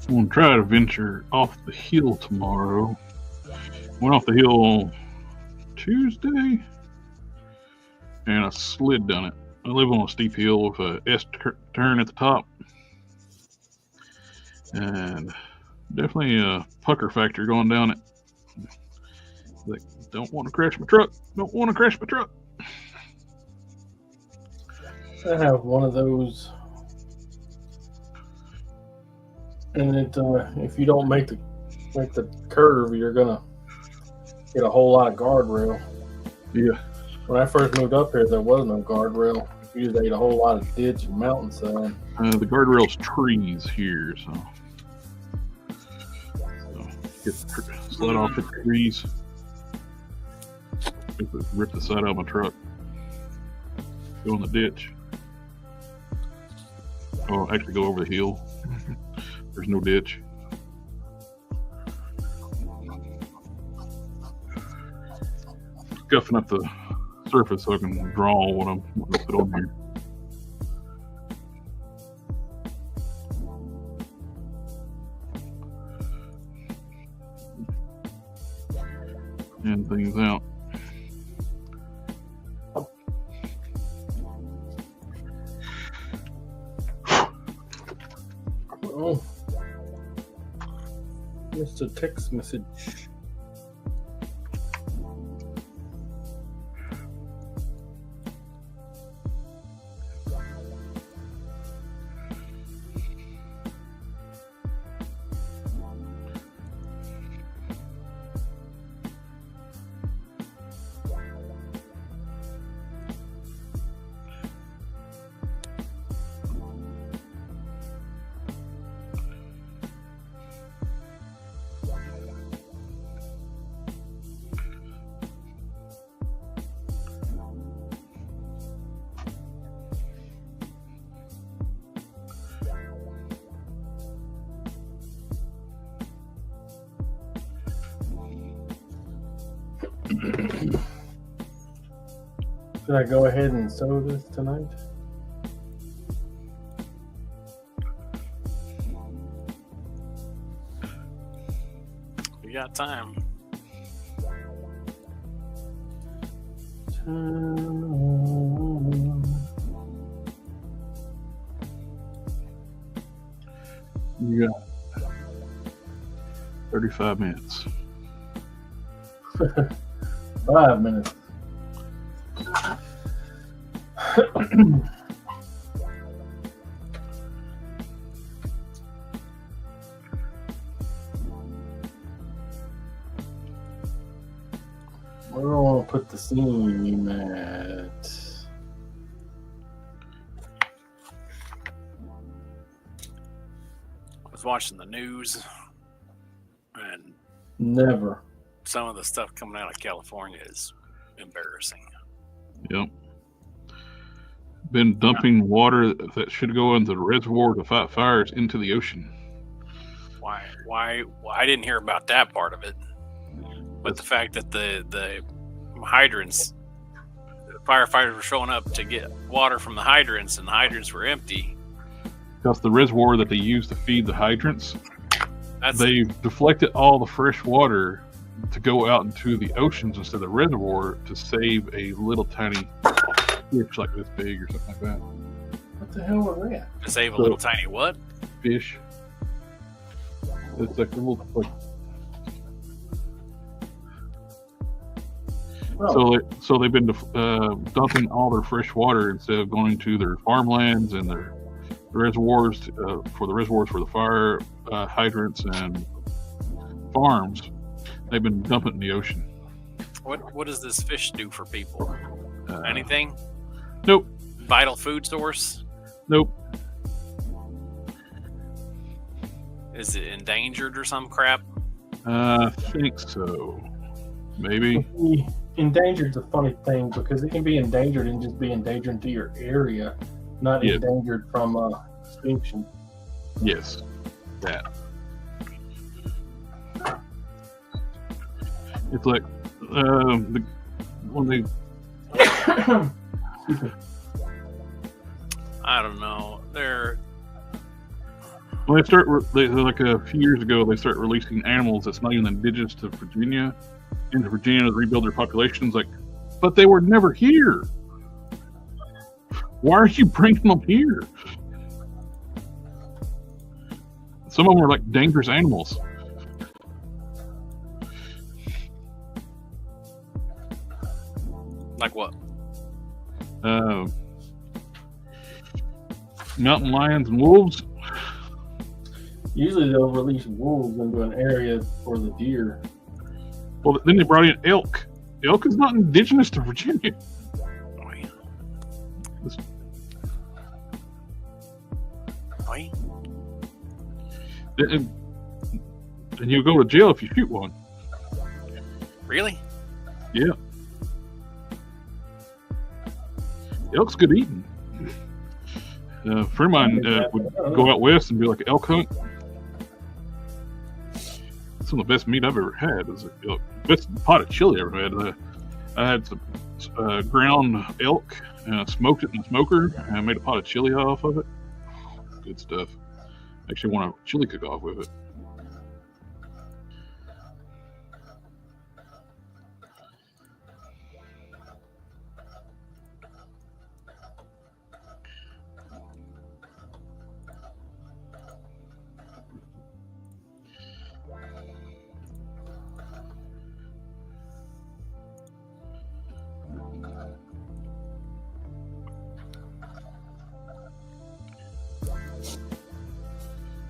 I'm going to try to venture off the hill tomorrow. Went off the hill Tuesday, and I slid down it. I live on a steep hill with a S-turn at the top. And definitely a pucker factor going down it. Like, don't want to crash my truck. Don't want to crash my truck. I have one of those. And it, if you don't make the curve, you're gonna get a whole lot of guardrail. Yeah. When I first moved up here, there was no guardrail. You just ate a whole lot of ditch and mountainside. The guardrail's trees here, so slide off the trees. Rip the side out of my truck. Go in the ditch. Oh, actually go over the hill. There's no ditch. Scuffing up the surface so I can draw what I'm going to put on here. And things out. Oh, missed a text message. Should I go ahead and sew this tonight? You got time. You got 35 minutes. 5 minutes. Where do I want to put the seam at? I was watching the news, and Never. some of the stuff coming out of California is embarrassing. Yep. Been dumping water that should go into the reservoir to fight fires into the ocean. Why? I didn't hear about that part of it. But the fact that the hydrants, the firefighters were showing up to get water from the hydrants, and the hydrants were empty, because the reservoir that they use to feed the hydrants, That's they've deflected all the fresh water to go out into the oceans instead of the reservoir to save a little tiny fish like this big or something like that. What the hell was that? to save a little tiny what? Fish. It's like a little like. Oh. So they've been dumping all their fresh water instead of going to their farmlands and their reservoirs for the fire hydrants and farms. They've been dumping in the ocean. What does this fish do for people? Anything? Nope. Vital food source? Nope. Is it endangered or some crap? I think so. Maybe. Endangered's a funny thing because it can be endangered and just be endangered to your area, not Yeah. endangered from extinction. Yes. That. It's like when they Excuse me. I don't know. when they like a few years ago they start releasing animals that's not even indigenous to Virginia into Virginia to rebuild their populations. Like, but they were never here. Why are you bringing them here? Some of them are like dangerous animals. Like what? Mountain lions and wolves. Usually they'll release wolves into an area for the deer. Well, then they brought in elk. Elk is not indigenous to Virginia. Oi. This- Oi. And you go to jail if you shoot one. Really? Yeah. Elk's good eating. A friend of mine would go out west and do like an elk hunt. Some of the best meat I've ever had. Is the best pot of chili I ever had. I had some ground elk and I smoked it in the smoker and I made a pot of chili off of it. Good stuff. Actually want a chili cook-off with it.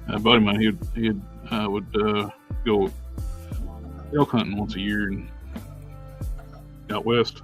A buddy of mine, he would go elk hunting once a year and out west.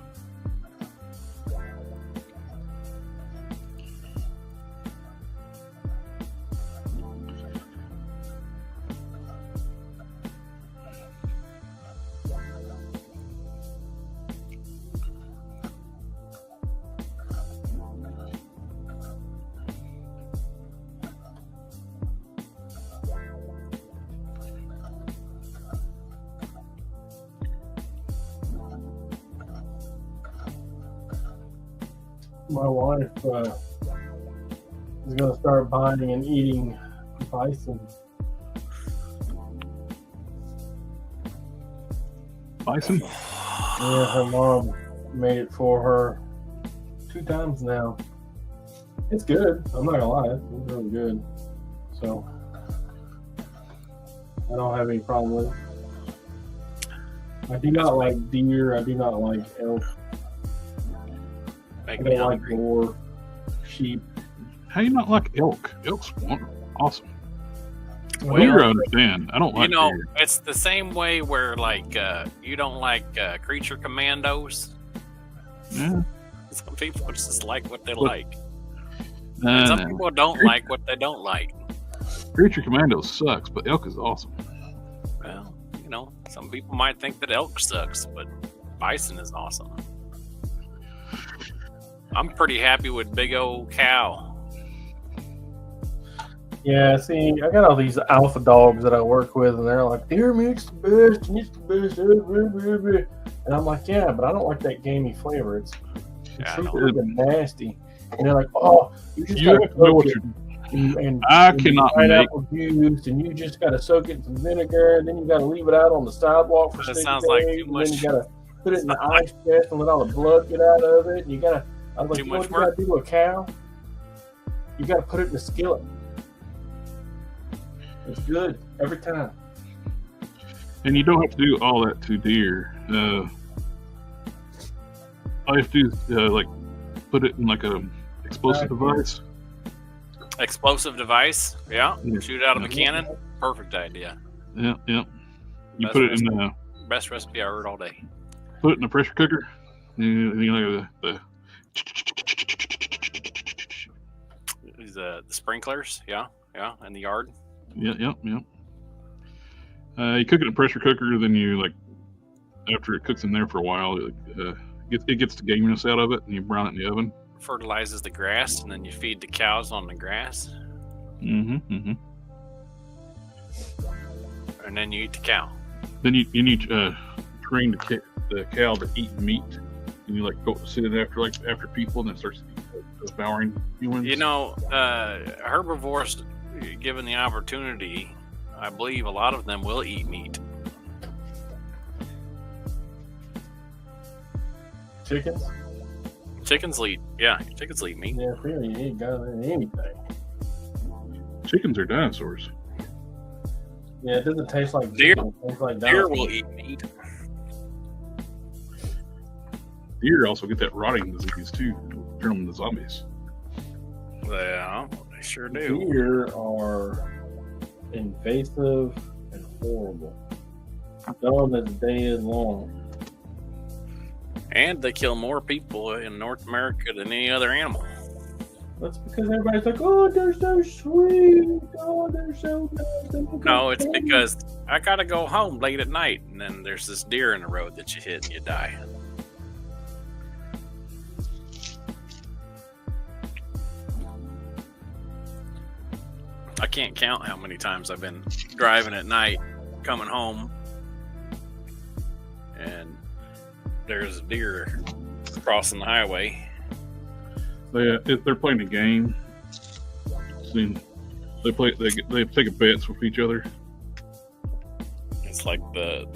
My wife is going to start buying and eating bison. Bison? Yeah, her mom made it for her 2 times now. It's good. I'm not gonna lie, it's really good. So I don't have any problem with it. I do not like deer. I do not like elk. I Make me don't like hungry. boar, sheep. How you not like elk? Elk's awesome. Well, Deer I understand. I don't like You know, deer. it's the same way where like you don't like creature commandos. Yeah. Some people just like what they Look, like. And some Nah. people don't like what they don't like. Creature Commando sucks, but elk is awesome. Well, you know, some people might think that elk sucks, but bison is awesome. I'm pretty happy with big old cow. Yeah, see, I got all these alpha dogs that I work with, and they're like, deer meat's the best, and it's the best. And I'm like, yeah, but I don't like that gamey flavor. It's Yeah, I so know. freaking nasty. And they're like, oh, you just You gotta have to know cook what it. you're I cannot make. pineapple juice, and you just got to soak it in some vinegar, and then you got to leave it out on the sidewalk for That 6 sounds days, like too and much. then you got to put it in the ice chest and let all the blood get out of it. And you got to, I was like, Too you know much what you got to do to a cow? You got to put it in the skillet. It's good every time. And you don't have to do all that to deer. All you have to do is like put it in like a explosive device. Explosive device, yeah. Yeah. Shoot out of a cannon. Perfect idea. Yeah, yeah. You Best put it in the Best recipe I heard all day. put it in a pressure cooker. You know the The sprinklers, yeah, in the yard. yeah. You cook it in a pressure cooker, then you like after it cooks in there for a while, it gets the gaminess out of it, and you brown it in the oven. Fertilizes the grass, and then you feed the cows on the grass, Mm-hmm. and then you eat the cow. Then you need to train the cow to eat meat, and you like go sit it after people, and then it starts devouring humans. You know, herbivores, given the opportunity, I believe a lot of them will eat meat. Chickens? Chickens eat meat. Yeah, really, you ain't got anything. Chickens are dinosaurs. Yeah, it doesn't taste like Deer- chicken. It tastes like Deer dinosaurs. will eat meat. Deer also get that rotting disease too. Turn them into zombies. Yeah, they sure do. Deer are invasive and horrible. Dumb as the day is long. And they kill more people in North America than any other animal. That's because everybody's like, oh, they're so sweet. Oh, they're so nice. No, it's because I gotta go home late at night, and then there's this deer in the road that you hit and you die. I can't count how many times I've been driving at night, coming home, and there's a deer crossing the highway. They're playing a game. See, they take a bets with each other. It's like the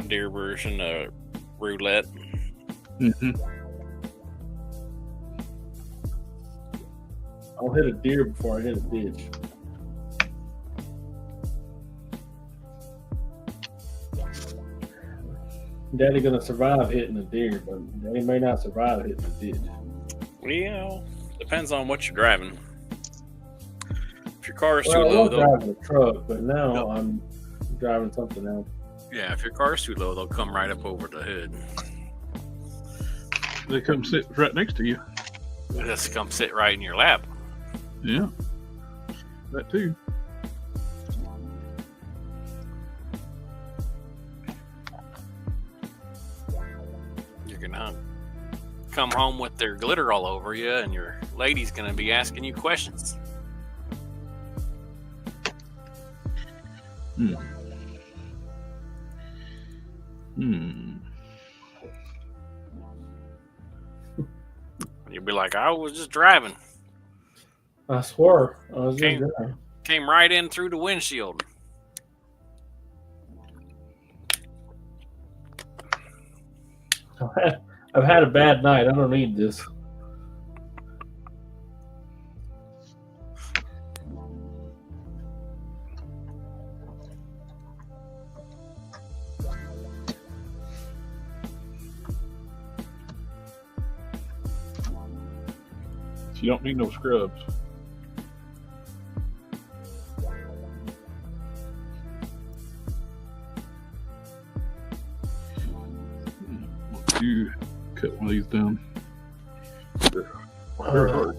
deer version of roulette. Mm-hmm. I'll hit a deer before I hit a ditch. Daddy gonna survive hitting a deer, but Daddy may not survive hitting a ditch. Well, depends on what you're driving. If your car is too Well, I low, was they'll driving a truck, but now Yep. I'm driving something else. if your car's too low, they'll come right up over the hood. They come sit right next to you. They'll just come sit right in your lap. Yeah, that too. You're gonna come home with their glitter all over you, and your lady's gonna be asking you questions. Hmm. And you'll be like, I was just driving. I swear, I was just Okay. driving. Came right in through the windshield. I've had a bad night. I don't need this. You don't need no scrubs. You cut one of these down. They're hard.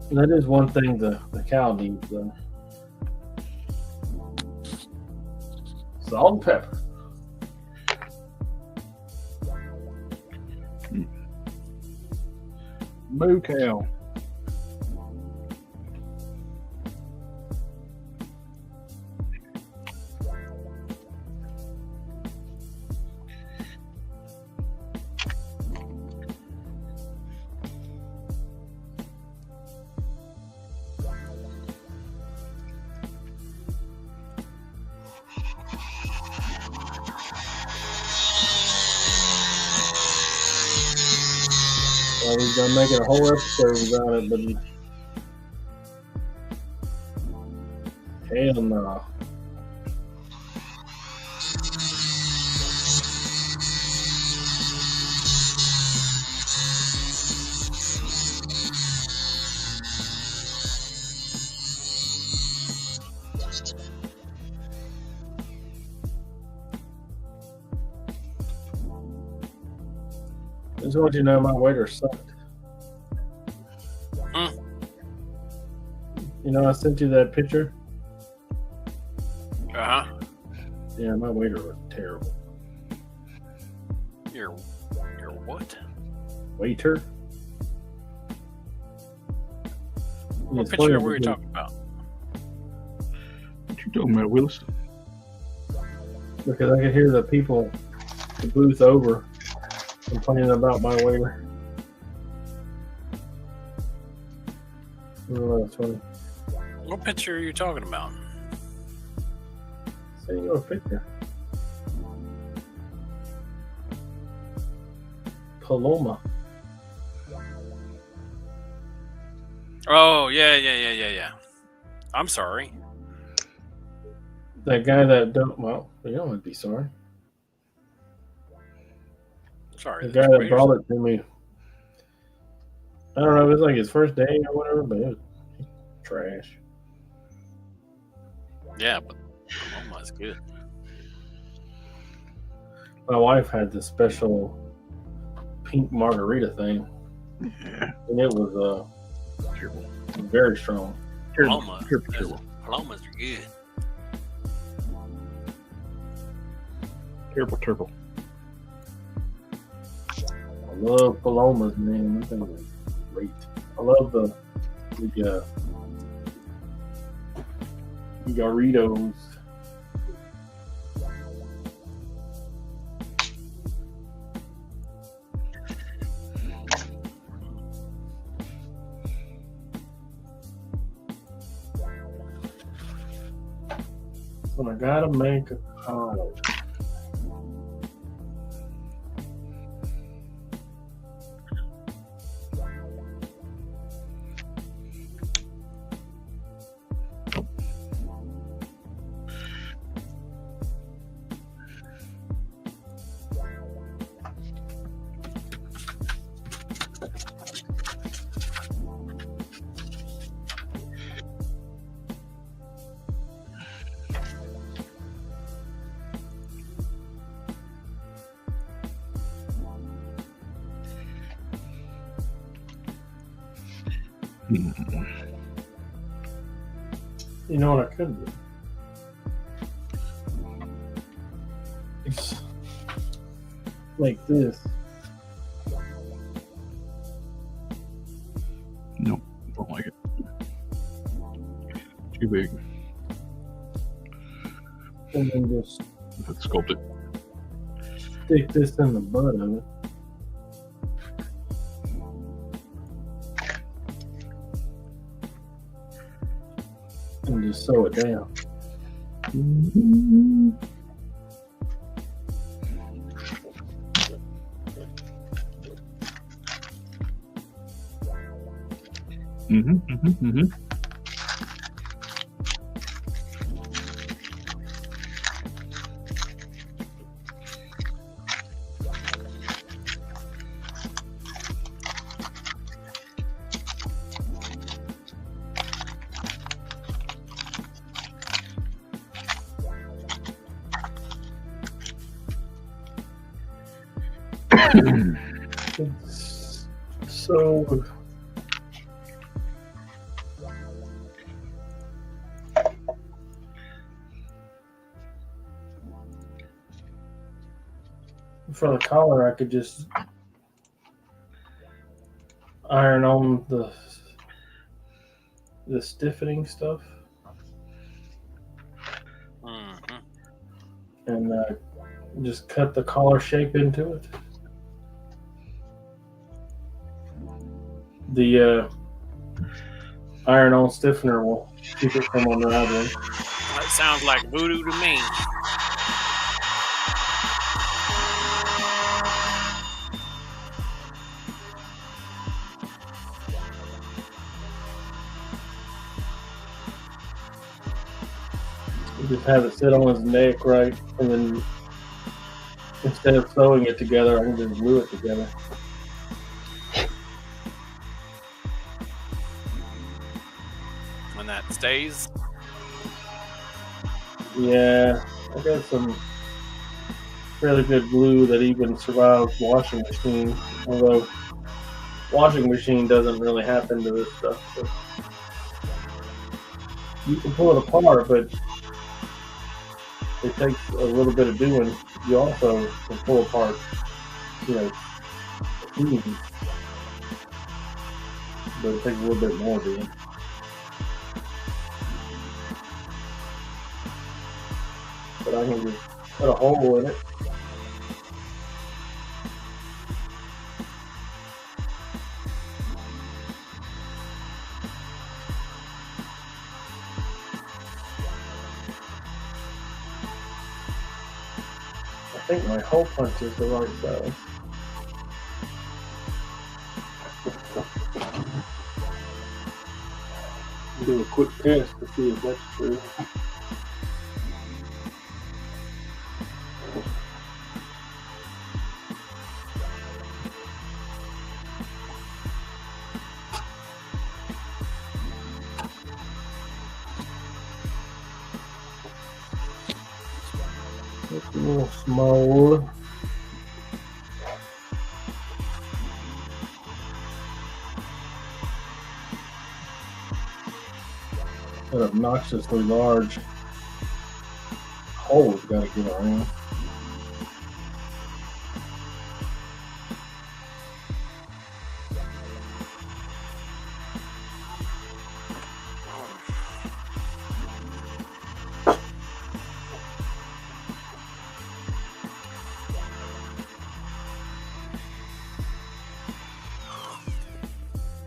And that is one thing the cow needs, though. Salt and pepper. Moo cow. Like he's gonna make it a whole episode about it, but hell no. I just want you to know my waiter sucked. You know, I sent you that picture. Uh huh. Yeah, my waiter was terrible. Your what? Waiter? What picture were you talking about? What you talking about, Willis? Because I could hear the people, the booth over, complaining about my waiter. Oh, that's funny. What picture are you talking about? Send you a picture. Paloma. Oh, yeah. I'm sorry. That guy that don't, well, you don't have to be sorry. Sorry. The guy that brought it to me, I don't know if it's like his first day or whatever, but it was trash. Yeah, but Paloma's good. My wife had the special pink margarita thing, Yeah. and it was Terrible. very strong. Paloma. Terrible. Palomas are good. Terrible. I love Palomas, man. That thing is great. I love the Doritos. So I gotta make a call. You know what I could do? It's like this. Nope, don't like it. Too big. And then just If it's sculpted. stick this in the butt of it. And just sew it down. Mm-hmm. So for the collar, I could just iron on the stiffening stuff and just cut the collar shape into it. The iron-on stiffener will keep it from unraveling. That sounds like voodoo to me. just have it sit on his neck, right? And then instead of sewing it together, I can just glue it together. When that stays. Yeah, I got some really good glue that even survives washing machine. Although washing machine doesn't really happen to this stuff. So you can pull it apart, but it takes a little bit of doing. You also can pull apart, you know, easy, but it takes a little bit more doing. But I can just put a hole in it. I think my hole punch is the right size. Do a quick test to see if that's true. It's a little small. That obnoxiously large hole's got to get around.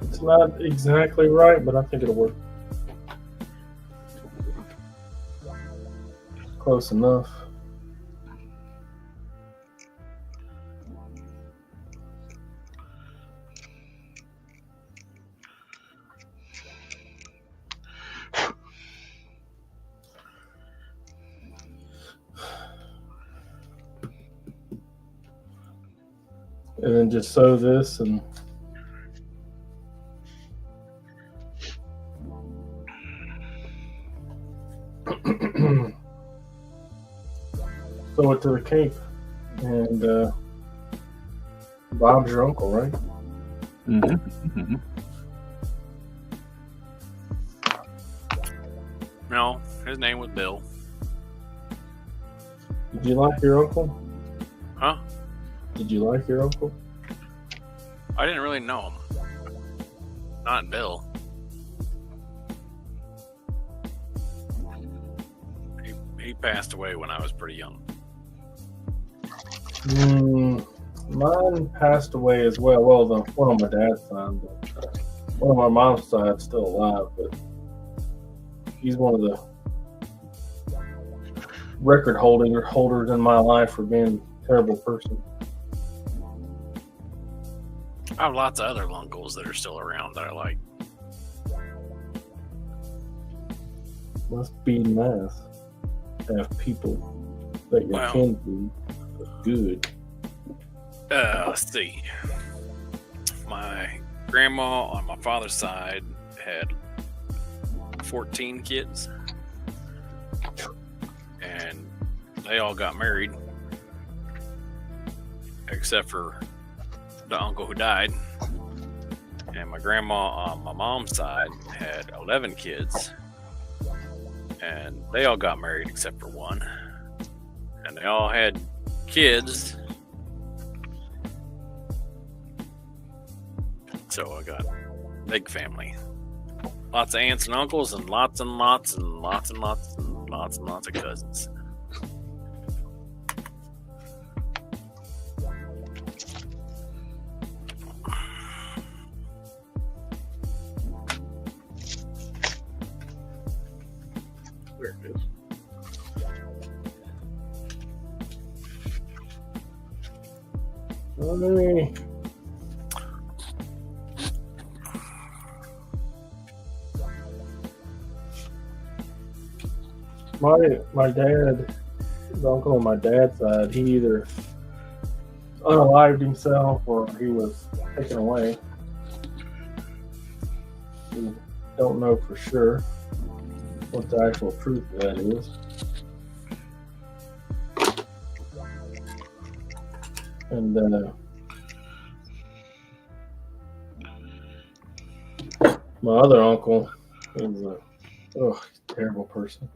It's not exactly right, but I think it'll work. Close enough. And then just sew this and sew it to the cape. And Bob's your uncle, right? Mm-hmm. Mm-hmm. No, his name was Bill. Did you like your uncle? Huh? Did you like your uncle? I didn't really know him. Not Bill. He passed away when I was pretty young. Mine passed away as well. Well, the one on my dad's side, but one on my mom's side is still alive. But he's one of the record holders in my life for being a terrible person. I have lots of other uncles that are still around that I like. Must be nice to have people that you Well, can be good. Let's see. My grandma on my father's side had 14 kids, and they all got married, except for the uncle who died. And my grandma on my mom's side had 11 kids, and they all got married except for one, and they all had kids. So I got a big family. Lots of aunts and uncles and lots and lots and lots and lots and lots and lots of cousins. There it is. Hey. my dad, the uncle on my dad's side, he either unalived himself or he was taken away. We don't know for sure what the actual truth of that is. And my other uncle is a terrible person.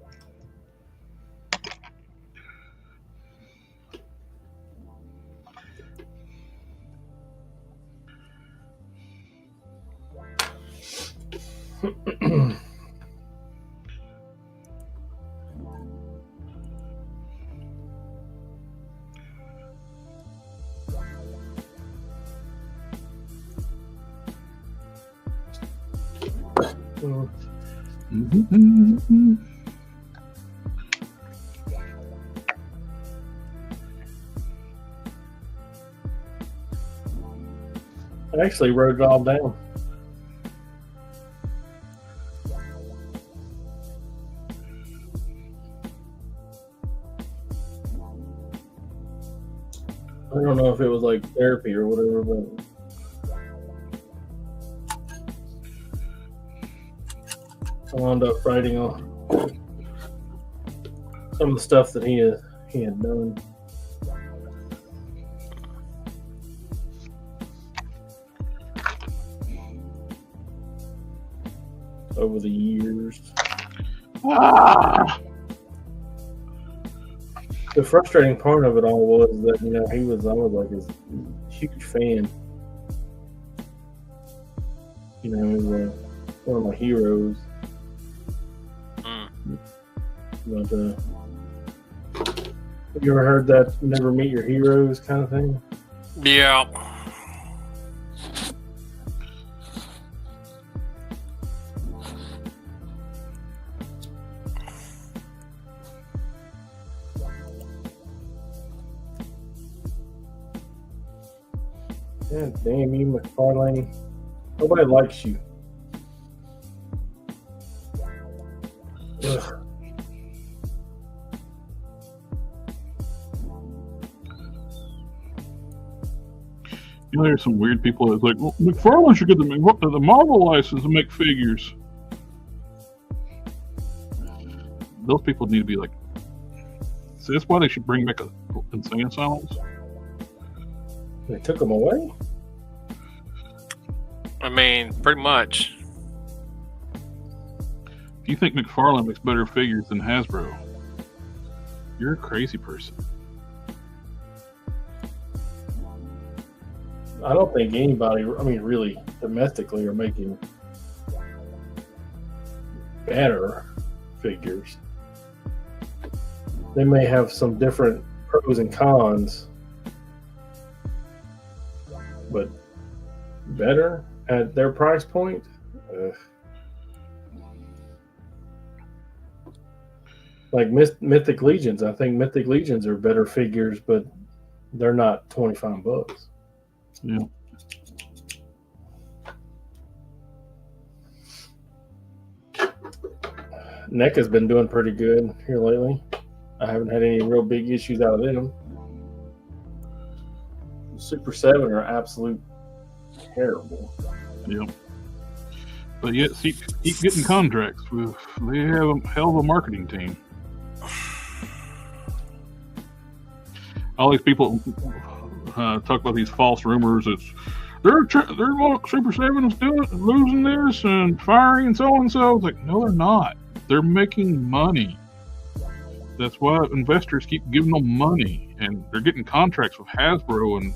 I actually wrote it all down. I don't know if it was like therapy or whatever, but I wound up writing on some of the stuff that he had done. Over the years. The frustrating part of it all was that, you know, I was like his huge fan. You know, he was one of my heroes. But have you ever heard that never meet your heroes kind of thing? Yeah. God damn you, McFarlane. Nobody likes you. Ugh. You know, there's some weird people that's like, well, McFarlane should get the Marvel license to make figures. Those people need to be like, see, that's why they should bring back insane asylums. They took them away? I mean, pretty much. If you think McFarlane makes better figures than Hasbro, you're a crazy person. I don't think anybody, I mean, really, domestically, are making better figures. They may have some different pros and cons, but better at their price point? Like Mythic Legions. I think Mythic Legions are better figures, but they're not $25. Yeah. NECA's been doing pretty good here lately. I haven't had any real big issues out of them. Super 7 are absolute terrible. Yep. But yet, keep getting contracts. They have a hell of a marketing team. All these people talk about these false rumors. It's they're Super 7 is losing this and firing so and so. It's like, no, they're not. They're making money. That's why investors keep giving them money, and they're getting contracts with Hasbro and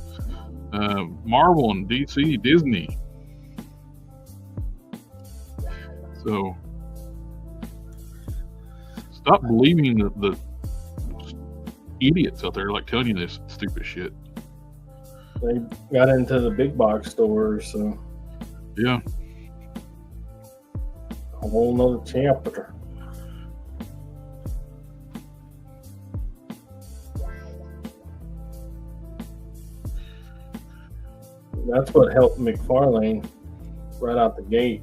Marvel and DC, Disney. So stop believing the idiots out there like telling you this stupid shit. They got into the big box stores, so yeah, a whole nother chapter. That's what helped McFarlane right out the gate.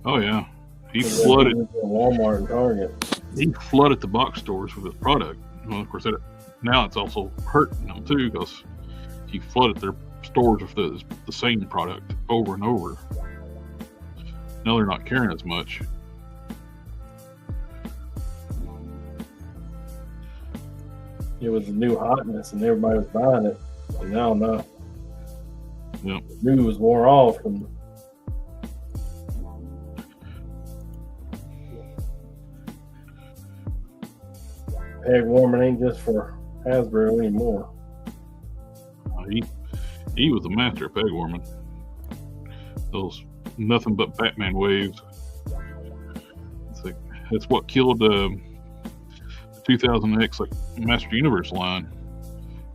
Oh yeah, he flooded Walmart and Target. he flooded the box stores with his product. Well, of course, now it's also hurting them too because he flooded their stores with the same product over and over. Now they're not carrying as much. It was a new hotness and everybody was buying it, and now not. Yep. The new was wore off, and peg warming ain't just for Hasbro anymore. He was a master of peg warming. Those nothing but Batman waves. It's what killed the 2000X like Master Universe line.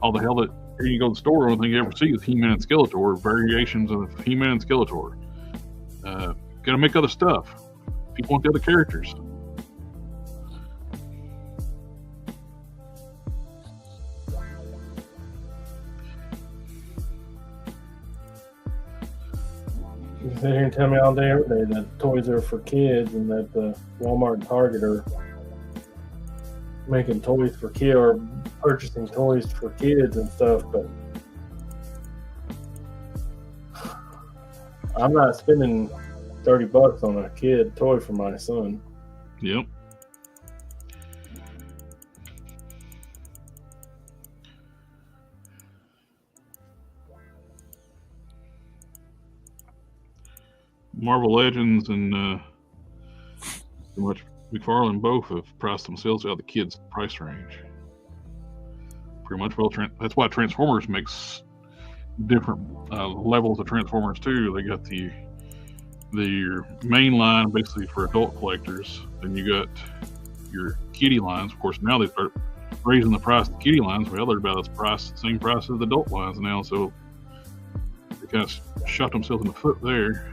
All the hell that here you go to the store, the only thing you ever see is He-Man and Skeletor, variations of He-Man and Skeletor. Gotta make other stuff. People want the other characters. You sit here and tell me all day, every day that toys are for kids and that Walmart and Target are making toys for kids or purchasing toys for kids and stuff, but I'm not spending $30 on a kid toy for my son. Yep. Marvel Legends and pretty much McFarlane both have priced themselves out of the kids' price range. Pretty much, well, that's why Transformers makes different levels of Transformers too. They got the main line basically for adult collectors. Then you got your kiddie lines. Of course, now they start raising the price of the kiddie lines. Well, they're about the same price as the adult lines now. So they kind of shot themselves in the foot there.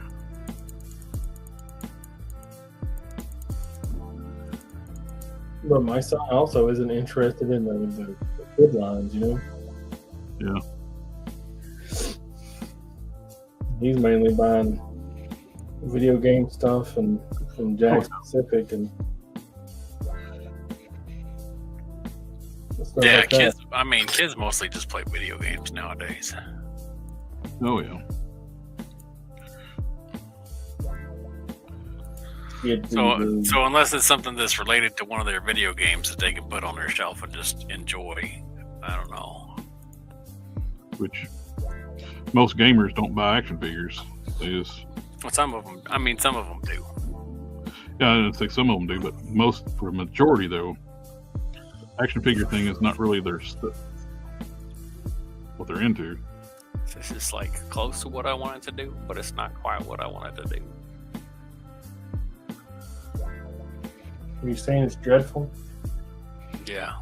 But my son also isn't interested in the kid lines, you know? Yeah. He's mainly buying video game stuff and from Jack Pacific and stuff Yeah, like that. kids. I mean, kids mostly just play video games nowadays. Oh yeah. So unless it's something that's related to one of their video games that they can put on their shelf and just enjoy, I don't know. Which most gamers don't buy action figures. They just. Well, some of them do. Yeah, I think some of them do, but for a majority though, action figure thing is not really their what they're into. This is like close to what I wanted to do, but it's not quite what I wanted to do. Are you saying it's dreadful? Yeah.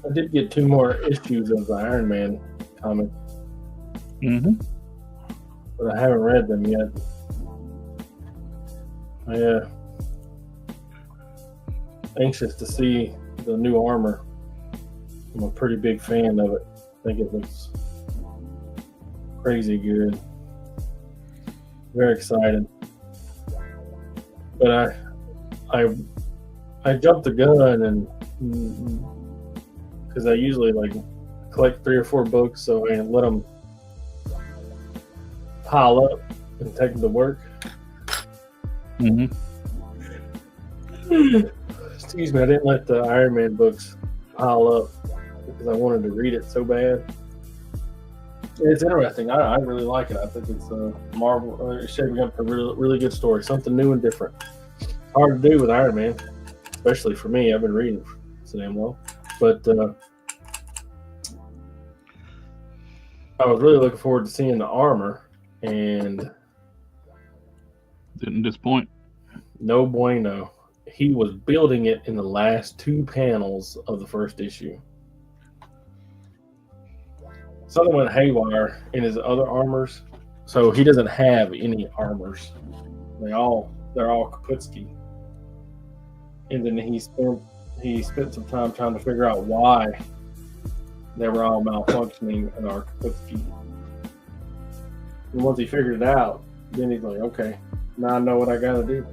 I did get 2 more issues of the Iron Man comic, but I haven't read them yet. Anxious to see the new armor. I'm a pretty big fan of it. I think it looks crazy good. Very excited. But I jumped the gun and because I usually like collect 3 or 4 books, so I let them pile up and take them to work. Excuse me, I didn't let the Iron Man books pile up because I wanted to read it so bad. It's interesting. I really like it. I think it's Marvel. It's shaping up a really, really good story. Something new and different. Hard to do with Iron Man, especially for me. I've been reading so damn long. But I was really looking forward to seeing the armor, and didn't disappoint. No bueno. He was building it in the last 2 panels of the first issue. Something went haywire in his other armors, so he doesn't have any armors. They're all Kaputski. and then he spent some time trying to figure out why they were all malfunctioning in our cookie. And once he figured it out, then he's like, okay, now I know what I gotta do.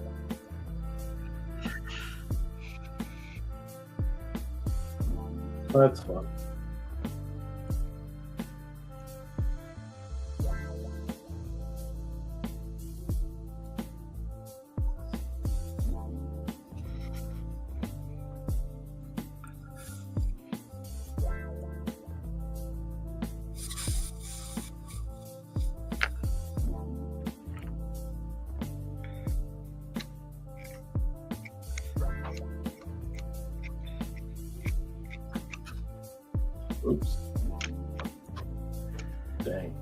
That's fun. Oops. Dang.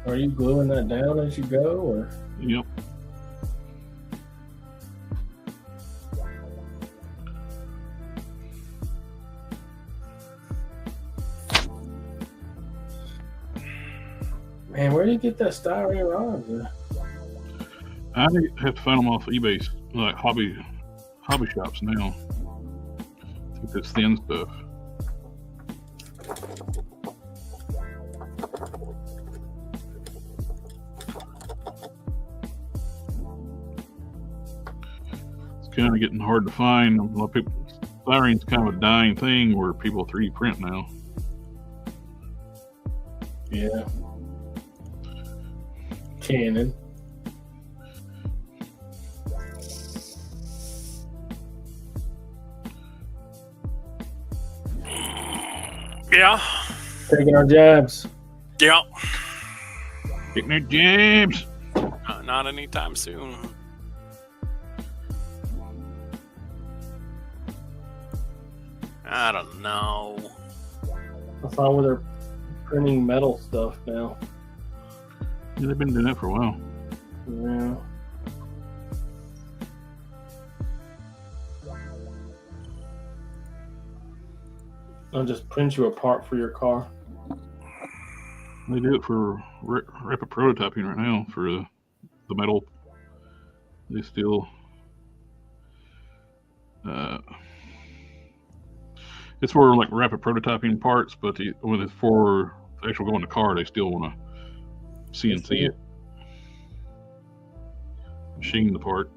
Are you gluing that down as you go, or? Yep. Man, where do you get that styrene rod? I have to find them off eBay, like hobby shops now. I think that's thin stuff. It's kind of getting hard to find. A lot of people, styrene's kind of a dying thing where people 3D print now. Yeah. Canon. Yeah. Taking our jabs. Yeah. Getting their jabs. Not anytime soon. I don't know. I saw where they're printing metal stuff now. Yeah, they've been doing that for a while. Yeah. I'll just print you a part for your car. They do it for rapid prototyping right now for the metal. They still it's for like rapid prototyping parts, but when it's for actual go in the car, they still want to CNC it, machine the part.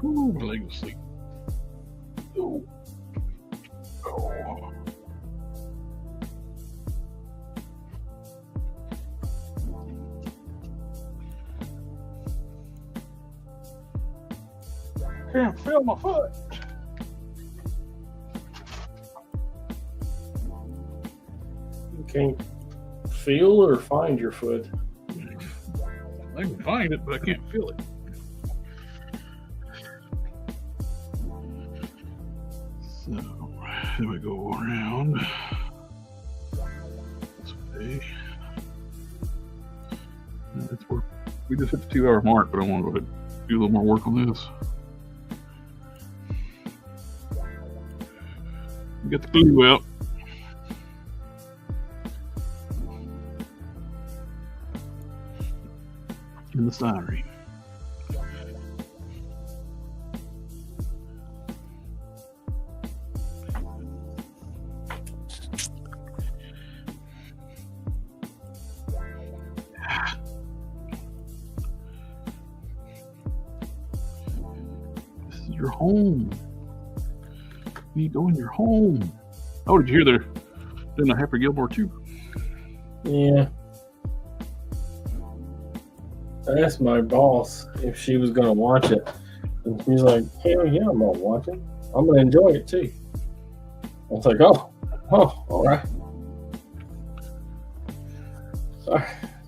Ooh, my leg was asleep. Oh. Oh. Can't feel my foot. You can't feel or find your foot. I can find it, but I can't feel it. So, then we go around this way. That's where we just hit the 2-hour mark, but I want to go ahead and do a little more work on this. We got the glue out. And the styrene. This is your home. You go in your home. Oh, did you hear they're doing a Happy Gilmore too? Yeah. asked my boss if she was going to watch it. And she's like, hell yeah, I'm going to watch it. I'm going to enjoy it too. I was like, oh, all right.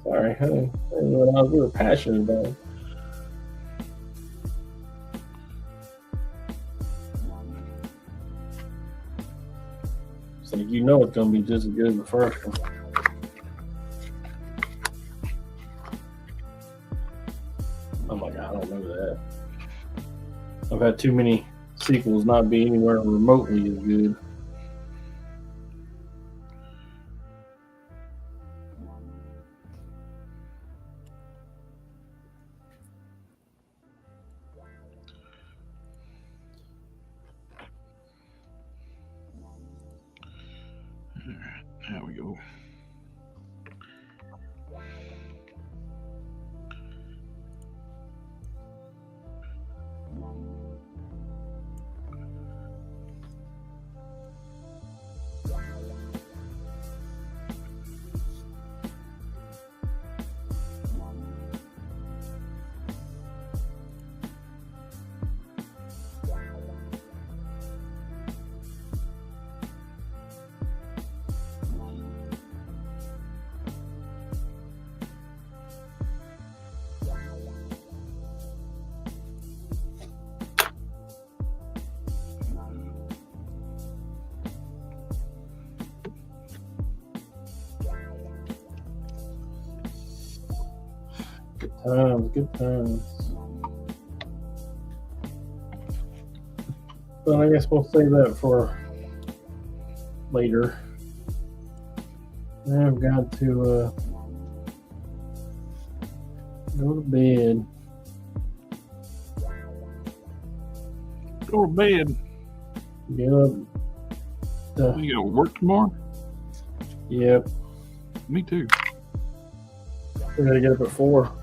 Sorry, honey. We were passionate about it. So you know it's going to be just as good as the first one. I'm like, I don't know that. I've had too many sequels not be anywhere remotely as good. There we go. Good times. But I guess we'll save that for later. Now I've got to go to bed. Go to bed. Get up. You got to work tomorrow? Yep. Me too. We gotta get up at 4.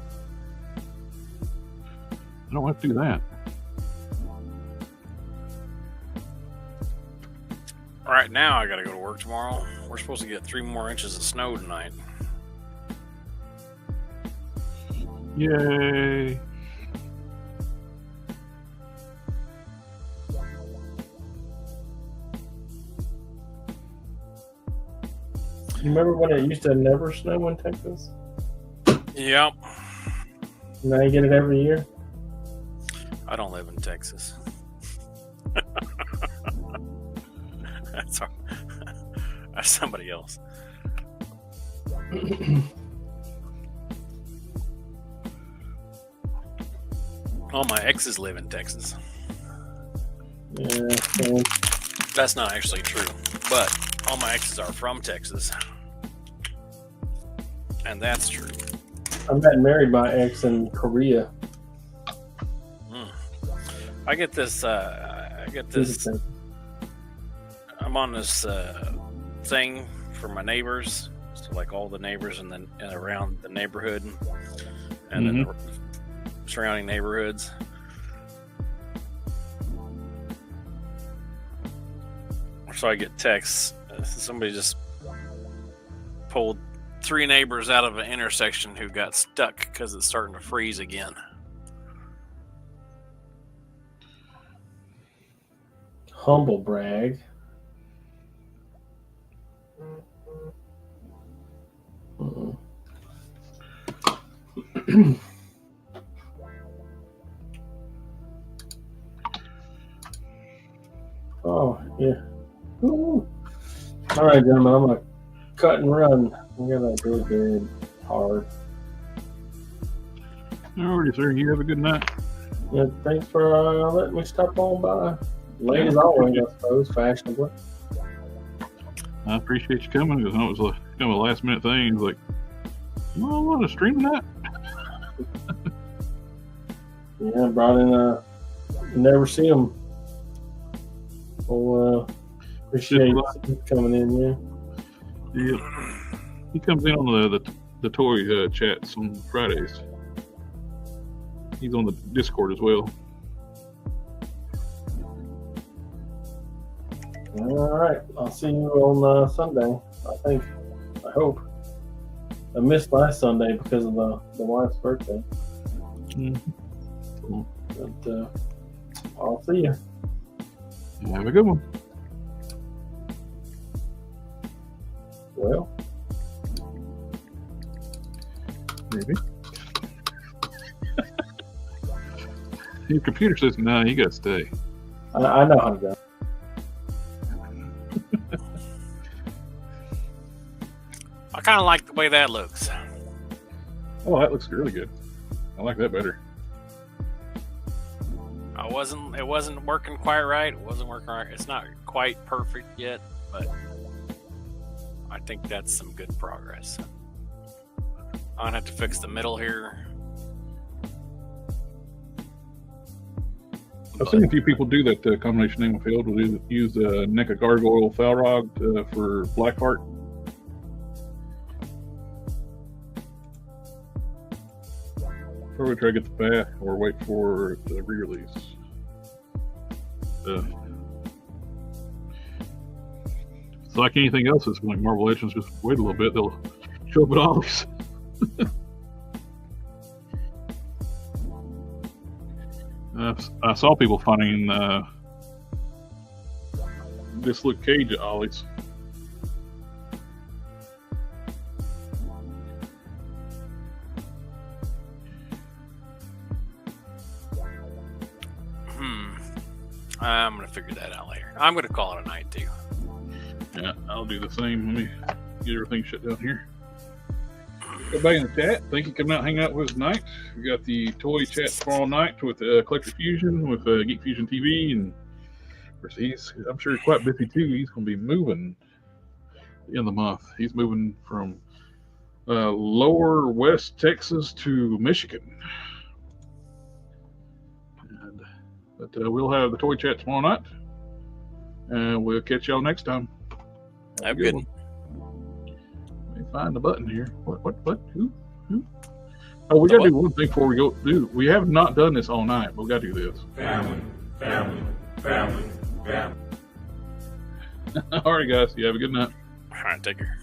I don't have to do that. Right now, I got to go to work tomorrow. We're supposed to get 3 more inches of snow tonight. Yay. You remember when it used to never snow in Texas? Yep. Now you get it every year? I don't live in Texas. That's somebody else. All my exes live in Texas. Yeah. So That's not actually true, but all my exes are from Texas, and that's true. I got married my ex in Korea. I get this. I'm on this thing for my neighbors, so like all the neighbors and around the neighborhood, and then the surrounding neighborhoods. So I get texts. Somebody just pulled 3 neighbors out of an intersection who got stuck because it's starting to freeze again. Humble brag. Oh, yeah. Ooh. All right, gentlemen, I'm going to cut and run. I'm going to go to bed hard. Alrighty, sir. You have a good night. Yeah, thanks for letting me stop on by. Late as always, I suppose, fashionably. I appreciate you coming because I know it was kind of a last minute thing. It's like, I want to stream that. Yeah, I brought in you never see them. Well, appreciate you coming in, yeah. Yeah. He comes in on the toy chats on Fridays. He's on the Discord as well. All right, I'll see you on Sunday. I hope. I missed last Sunday because of the wife's birthday. But I'll see you. Have a good one. Well, maybe. Your computer says, no, you got to stay. I know how to go. I kind of like the way that looks. Oh, that looks really good. I like that better. It wasn't working quite right. It wasn't working right. It's not quite perfect yet, but I think that's some good progress. I'm gonna have to fix the middle here. I've seen a few people do that combination name of field. Will use the neck of gargoyle foul rod for Blackheart. Probably try to get the back or wait for the re-release. It's like anything else that's like Marvel Legends, just wait a little bit, they'll show up at Ollie's. I saw people finding this Luke Cage at Ollie's. I'm gonna figure that out later. I'm gonna call it a night too. Yeah, I'll do the same. Let me get everything shut down here. Go back in the chat. Thank you for coming out and hanging out with us tonight. We got the toy chat tomorrow night with Collector Fusion, with GeekFusionTV, and of course I'm sure he's quite busy too. He's going to be moving in the month. He's moving from lower West Texas to Michigan. But we'll have the toy chat tomorrow night, and we'll catch y'all next time. Have a good one. Let me find the button here. What? Who? Oh, we got to do one thing before we go. Dude, we have not done this all night, but we got to do this. Family. All right, guys. You have a good night. All right, take care.